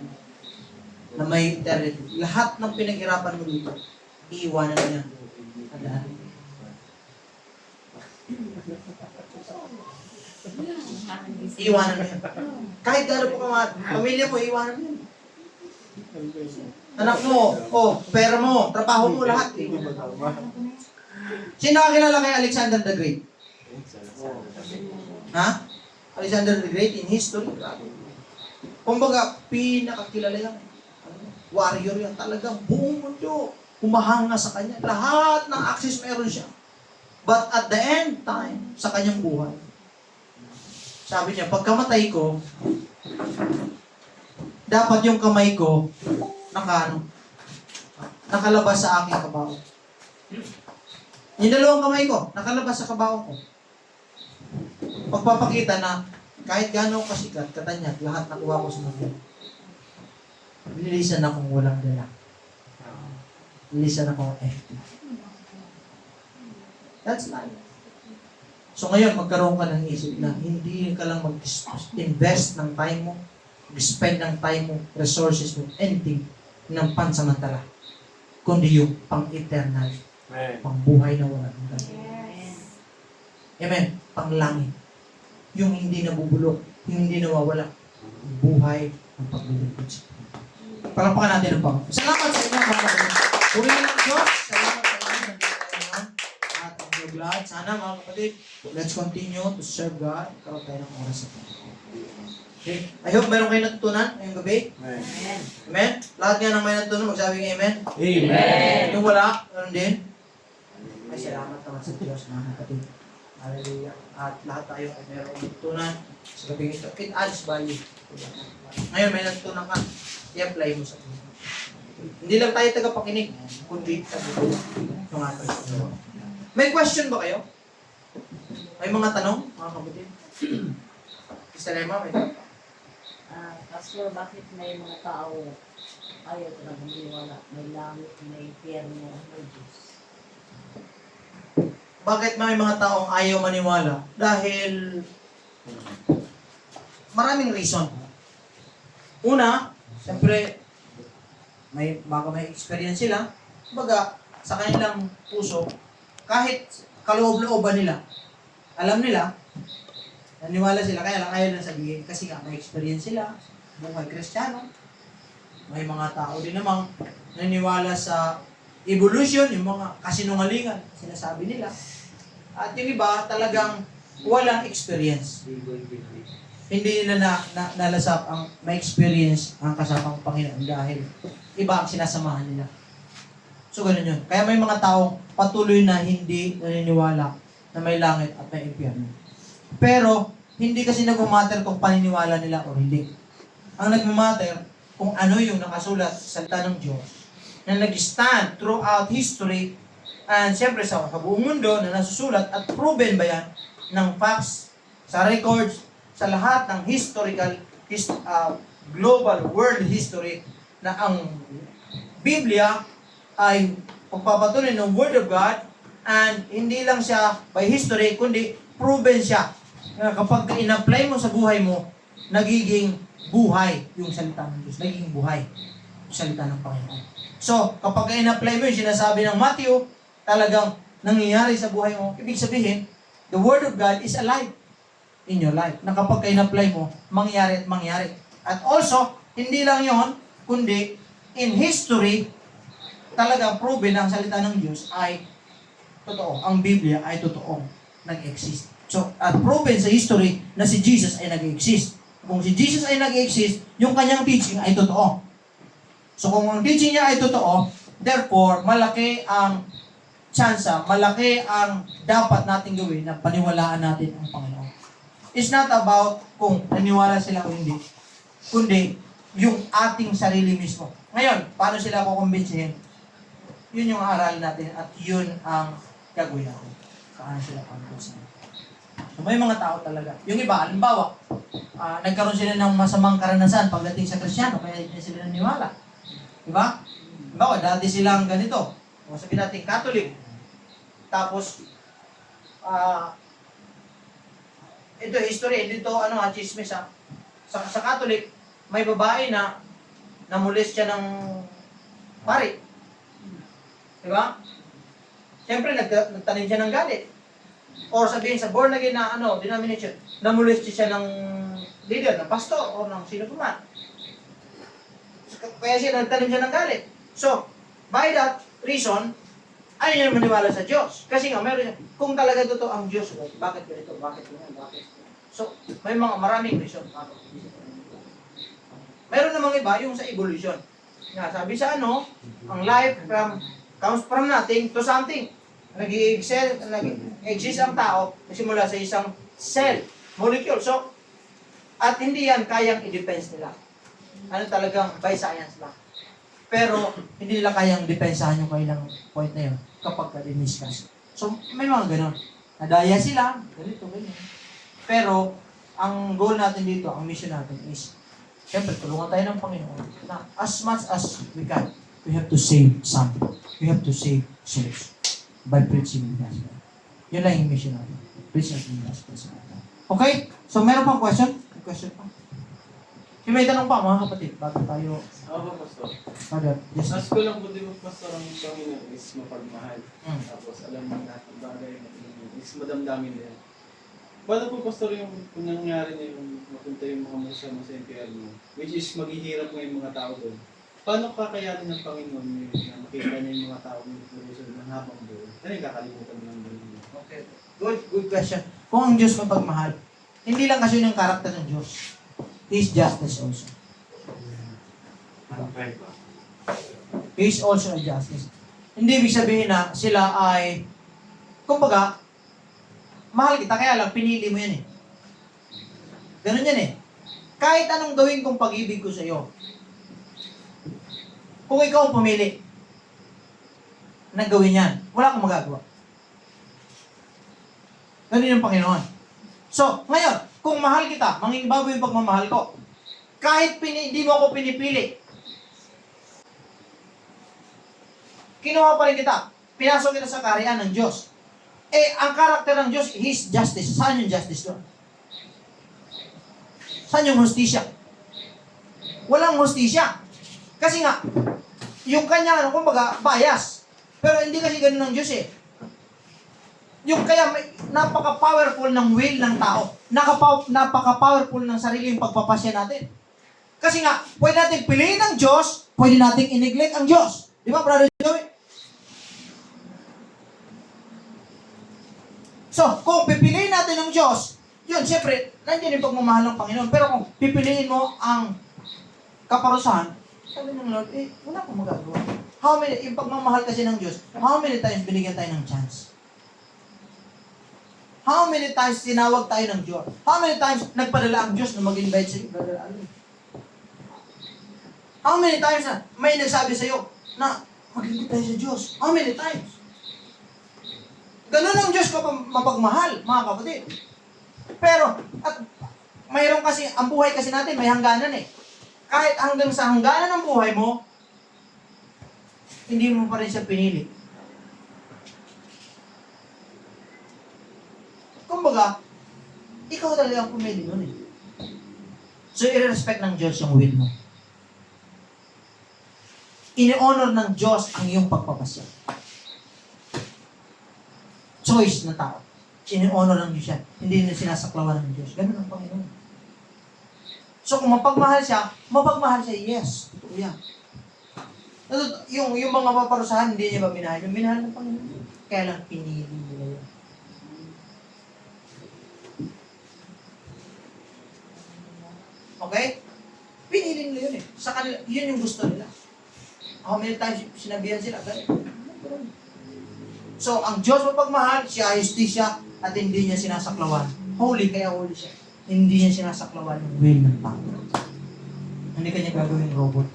na may eternity. Lahat ng pinaghirapan mo dito, iiwanan niya. Tandaan. Iiwanan mo yan. Kahit gano'n po ka mga pamilya mo, iiwanan mo yan. Anak mo, pera mo, trabaho mo, lahat. Eh. Sino kakilala kay Alexander the Great? Ha? Alexander the Great in history. Kumbaga, pinakakilala yan. Warrior yan. Talagang buong mundo. Humahanga sa kanya. Lahat ng access meron siya. But at the end time, sa kanyang buhay, sabi niya, pagkamatay ko, dapat yung kamay ko, nakalabas sa aking kabaong. Yung dalawang kamay ko, nakalabas sa kabaong ko. Pagpapakita na, kahit gano'ng kasikat, katanyag, lahat nakuha ko sa mundo. Nilisan akong walang dala. Nilisan akong empty. That's life. So ngayon, magkaroon ka ng isip na hindi ka lang mag-invest ng time mo, mag-spend ng time mo, resources mo, anything ng pansamantala, kundi yung pang-eternal, pang-buhay na walang hanggan. Amen. Pang-langit. Yung hindi nabubulok, yung hindi nawawala, buhay ng paglilingkod sa Panginoon. Palampakan natin ang Panginoon. Salamat sa inyo, mga kapatid. Purihin ng Diyos. Salamat sa inyo. At ang your blood. Sana, mga kapatid, let's continue to serve God. Karoon tayo ng oras sa Panginoon. Okay. I hope meron kayo natutunan ngayong gabi. Amen. Amen? Lahat nga ng may natutunan, magsabi ng amen. Amen. Yung wala, meron din. Ay, salamat naman sa Diyos, mga kapatid. Hallelujah. At lahat tayo ay meron natutunan sa gabi ito. It adds value. Ngayon, may natutunan ka. I-apply mo sa Panginoon. Hindi lang tayo tagapakinig, kundi tagutunan ng ating Panginoon. May question ba kayo? May mga tanong, mga kapatid? Mr. Lema, may tanong. Pastor, bakit may mga tao ayaw talaga maniwala? May langit, may impyerno, may Diyos. Bakit may mga taong ayaw maniwala? Dahil maraming reason. Una, siyempre, baka may experience sila. Baga, sa kanilang puso, kahit kaloob-looban nila, alam nila, naniwala sila, kaya lang ayaw lang sabihin. Kasi nga, may experience sila, buhay Kristiyano. May mga tao din namang naniwala sa evolution, yung mga kasinungalingan, sinasabi nila. At yung iba, talagang walang experience. Hindi nila nalasap ang may experience ang kasamang Panginoon dahil iba ang sinasamahan nila. So, ganun yun. Kaya may mga taong patuloy na hindi naniniwala na may langit at may impyerno. Pero, hindi kasi nag-matter kung paniniwala nila o hindi. Ang nag-matter kung ano yung nakasulat sa salita ng Diyos na nag-stand throughout history and siyempre sa buong mundo na nasusulat at proven ba yan ng facts, sa records, sa lahat ng historical, global world history na ang Biblia ay pagpapatuloy ng Word of God and hindi lang siya by history kundi proven siya. Kapag in-apply mo sa buhay mo, nagiging buhay yung salita ng Diyos. Nagiging buhay yung salita ng Panginoon. So, kapag in-apply mo yung sinasabi ng Matthew, talagang nangyayari sa buhay mo, ibig sabihin, the Word of God is alive in your life. Na kapag in-apply mo, mangyari at mangyari. At also, hindi lang yon kundi in history, talagang proven ang salita ng Diyos ay totoo. Ang Biblia ay totoong nag-exist. So, at proven sa history na si Jesus ay nag-exist. Kung si Jesus ay nag-exist, yung kanyang teaching ay totoo. So, kung ang teaching niya ay totoo, therefore, malaki ang tsansa, malaki ang dapat natin gawin na paniwalaan natin ang Panginoon. It's not about kung naniwala sila o hindi, kundi yung ating sarili mismo. Ngayon, paano sila kukumbinsihin? Yun yung aral natin at yun ang gagawin natin. Paano sila kukumbinsihin? So, may mga tao talaga. Yung iba, halimbawa, nagkaroon sila ng masamang karanasan pagdating sa Kristiyano, kaya hindi sila naniwala. Diba? Halimbawa, dati silang ganito. O sabihin natin, Catholic. Tapos, ito history, dito chismis ha. Sa Catholic, may babae na namulis siya ng pari. Diba? Siyempre, nagtanim siya ng galit. Or sabihin sa born again na denomination, namulis siya ng leader, ng pastor, or ng sino pa man. Kaya siya nagtanim siya ng galit. So, by that reason, ayaw niya maniwala sa Diyos. Kasi nga, meron siya, kung talaga totoo ang Diyos, bakit ganito, bakit ganyan, bakit? So, may maraming reason. Meron namang iba, yung sa evolution. Nga, sabi sa ang life comes from nothing to something. Nag-exist ang tao, simula sa isang cell, molecule. So, at hindi yan kayang i-defense nila. Talagang by science lang. Pero, hindi nila kayang depensahan yung kailang point na yun kapag ka-discuss. So, may mga ganun. Nadaya sila, ganito, ganyan. Pero, ang goal natin dito, ang mission natin is, siyempre, tulungan tayo ng Panginoon na as much as we can, we have to save some. We have to save souls by preaching the gospel. Yun lang yung mission natin. Preaching the gospel. Okay? So, meron pang question? May question pa? May tanong pa, mga kapatid, bago tayo... Oo, Pastor. Father, yes. Mas ko lang po di ba, Pastor, ang Panginoon is mapagmahal. Tapos alam mo lahat ng bagay na is madamdamin din. Paano po, Pastor, yung kung nangyari niya yung mapunta yung mga masama sa impyerno, which is maghihirap mo yung mga tao doon, paano kakayanin ng Panginoon yun na makita niya yung mga tao ng Jerusalem ng habang doon? Ano yung kakalimutan mo lang doon? Okay. Good question. Kung ang Diyos mapagmahal, hindi lang kasi yung karakter ng Diyos. He is justice also. He is also a justice. Hindi ibig sabihin na sila ay, kumbaga, mahal kita, kaya lang pinili mo yan eh. Ganun yan eh. Kahit anong gawin kong pag-ibig ko sa iyo, kung ikaw ang pumili na gawin yan, wala kang magagawa. Ganun yung Panginoon. So, ngayon, kung mahal kita, mangingbago yung pagmamahal ko. Kahit hindi mo ako pinipili, kinuha pa rin kita. Pinasok kita sa kaharian ng Diyos. Ang karakter ng Diyos, His justice. Saan yung justice doon? Saan yung hustisya? Walang hustisya. Kasi nga, yung kanya, kumbaga, bias. Pero hindi kasi ganun ng Diyos eh. Yung kaya napaka-powerful ng will ng tao. Napaka-powerful ng sariling pagpapasya natin. Kasi nga, pwede natin piliin ng Diyos, pwede natin i-neglect ang Diyos. Di ba, Brother Joey? So, kung pipiliin natin ng Diyos, yun, siyempre, nandiyan yung pagmamahal ng Panginoon. Pero kung pipiliin mo ang kaparusahan, sabi ng Lord, wala akong magagawa. Yung pagmamahal kasi ng Diyos, how many times binigyan tayo ng chance? How many times tinawag tayo ng Diyos? How many times nagpadala ang Diyos na mag-invite sa iyo, Brother Ali? How many times na may nagsabi sa iyo na mag-invite tayo sa Diyos? How many times? Ganun ang Diyos kapag mapagmahal, mga kapatid. Pero, at mayroon kasi, ang buhay kasi natin may hangganan eh. Kahit hanggang sa hangganan ng buhay mo, hindi mo pa rin siya pinili. Kumbaga, ikaw talaga ang pumili nun eh. So, i-respect ng Diyos yung will mo. Ini-honor ng Diyos ang iyong pagpapasya. Choice ng tao. Ini-honor ng Diyos yan. Hindi na sinasaklawan ng Diyos. Ganun ang Panginoon. So, kung mapagmahal siya, yes. Totoo yan. Yung mga paparusahan, hindi niya ba minahal? Yung minahal ng Panginoon. Kaya lang pinili nila yun. Okay? Pinili nila yun eh. Sa kanila, yun yung gusto nila. How many times sinabihan sila? Ganun. So, ang Diyos mapagmahal, siya ay justisya at hindi niya sinasaklawan. Holy, kaya holy siya. Hindi niya sinasaklawan yung will ng tao. Hindi kanya gagawin robot.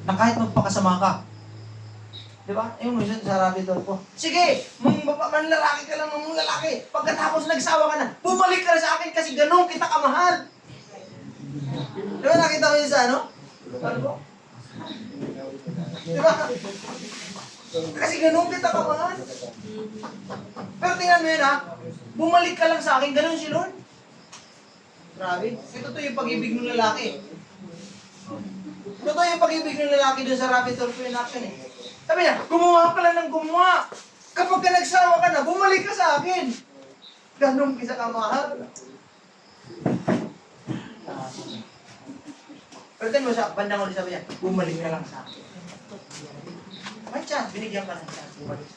Na kahit magpakasama ka. Di ba? Yung minsan sa rabbit hole ko. Sige, manlalaki ka lang ng lalaki. Pagkatapos nagsawa ka na, bumalik ka na sa akin kasi ganun kita kamahal. Di ba nakita mo yun sa ano? Ano po? Di ba? Kasi ganun kita kamahal. Pero tingnan mo yun ha, bumalik ka lang sa akin, ganun si Lord. Grabe. Ito to yung pag-ibig ng lalaki. Ito to yung pag-ibig ng lalaki dun sa rabbit hole ko in action eh. Sabi niya, gumawa ka lang ng gumawa. Kapag ka nagsawa ka na, bumalik ka sa akin. Ganun kita kamahal. Pero tingnan mo sa bandang ulit sabi niya, bumalik ka lang sa akin. May chance, binigyan ka ng chance, bumalik.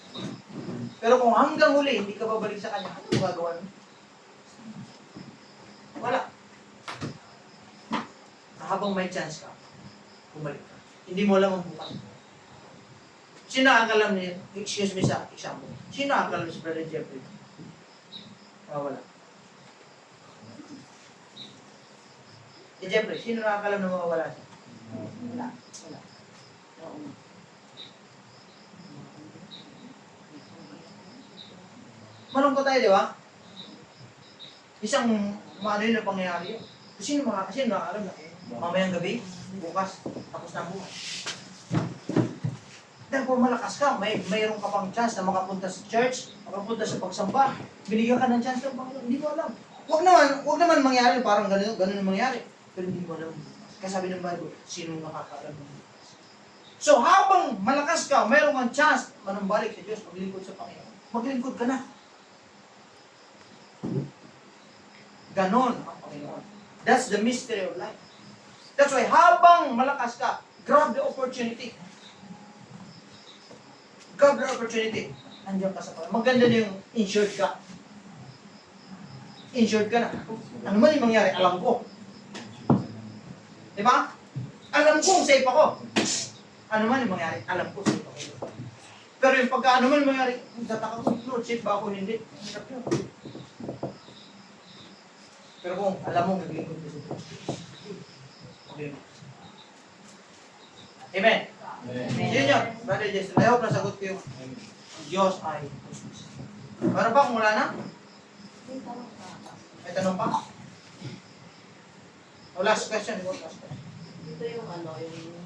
Pero kung hanggang huli, hindi ka babalik sa kanya, ano gagawin mo? Wala. Habang may chance ka, bumalik ka. Hindi mo alam ang bukas. Sino nakakalam niya? Excuse me sa example. Sino nakakalam si Brother Jeffrey? Wala. Si Jeffrey, sino nakakalam na mawawala siya? Wala. Wala. Malungkot tayo, di ba? Isang ano yun na pangyayari yun. Sino nakakalam na? Mamayang gabi, bukas, tapos na ang buhay. Dahil kung malakas ka, mayroon ka pang chance na makapunta sa church, makapunta sa pagsamba, binigyan ka ng chance ng Panginoon, hindi mo alam. Huwag naman mangyari, parang ganun ang mangyari. Pero hindi mo alam. Kaya sabi ng Bible, sino nakakaalam ng bukas? So habang malakas ka, mayroon kang chance, manumbalik sa Diyos, maglingkod sa Panginoon. Maglingkod ka na. Ganon ang Panginoon. That's the mystery of life. That's why habang malakas ka, grab the opportunity. Grab the opportunity. Andiyan ka sa Panginoon. Maganda na yung insured ka. Insured ka na. Ano man yung mangyari, alam ko. Diba? Alam kong safe ako. Ano man yung mangyari, alam ko safe ako. Pero yung pagka ano man yung mangyari, tataka ko, Lord, safe ba ako? Hindi. Hirap yun. Pero kung alam mo, naglingkod ka sa Diyos. Okay. Amen. Yun yun. Brother Jason, I hope nasagot ko yung Diyos ay Christmas. Meron pa kung wala na? May tanong pa? Oh, last question. Last question. Dito yung yung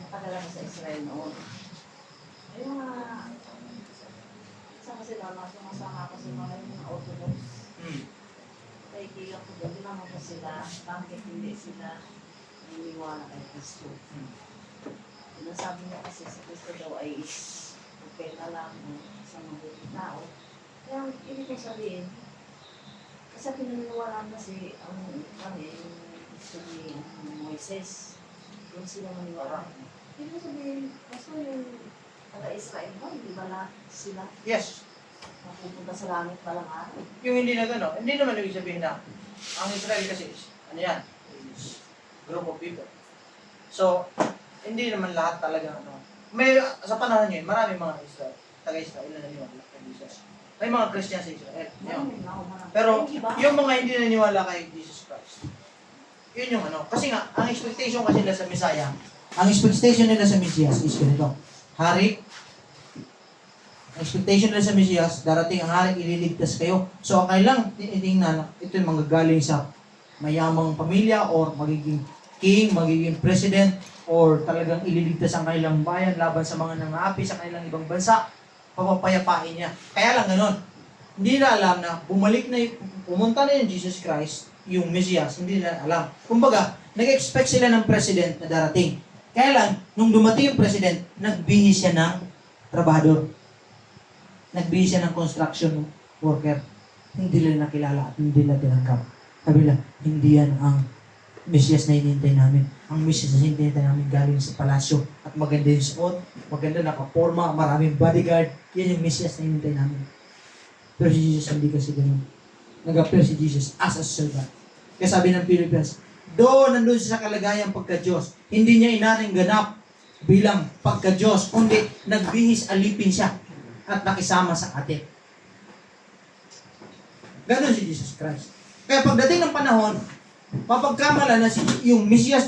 nakatala sa Israel noon. Yung isa kasi sumasama kasi mga Orthodox. Kaibigan ko doon, tinanong ko sila, bakit hindi sila naniniwala kay Kristo. Sinasabi niya kasi si Kristo daw ay propeta lang sa mga tao. Kaya ibig kong sabihin, kasi pinaniniwalaan kasi ang gusto ni Moises, doon sila maniwala. Ibig sabihin, kaso yung taga-Israel ba, hindi ba lahat sila? Yes. Mapupunta sa langit palang araw. Yung hindi na gano'n, hindi naman ibig sabihin na ang Israel kasi is, ano yan, is group of people. So, hindi naman lahat talaga, may, sa panahon yun, marami mga Israel, taga-Israel na naniwala kay Jesus. May mga Christian sa Israel. Yun. Pero, yung mga hindi naniwala kay Jesus Christ, yun yung kasi nga, ang expectation kasi nila sa Messiah, ang expectation nila sa Mesias is ganito, hari, ang expectation nila sa Mesias, darating ang hari, ililigtas kayo. So, ang kailang titingnan, ito yung manggagaling sa mayamang pamilya or magiging king, magiging president, or talagang ililigtas ang kanilang bayan laban sa mga nangaapi sa kanilang ibang bansa, papapayapain niya. Kaya lang ganun. Hindi na alam na bumalik na pumunta na yung Jesus Christ, yung Mesias, hindi na alam. Kumbaga, nag-expect sila ng president na darating. Kaya lang, nung dumating yung president, nagbihis siya ng trabahador. Nagbihis siya ng construction worker. Hindi nila nakilala at hindi nila tinanggap. Sabi nila, hindi yan ang Mesias na hinihintay namin. Ang Mesias na hinihintay namin galing sa palasyo. At maganda yung suot, maganda nakaporma, maraming bodyguard. Yan yung Mesias na hinihintay namin. Pero si Jesus hindi kasi ganun. Nag-appear si Jesus as a servant. Kaya sabi ng Philippines, Doon, nandun siya sa kalagayang pagka-Diyos. Hindi niya inaring ganap bilang pagka-Diyos, kundi nagbihis alipin siya at nakisama sa atin. Ganon si Jesus Christ. Kaya pagdating ng panahon, mapagkamala na yung Mesiyas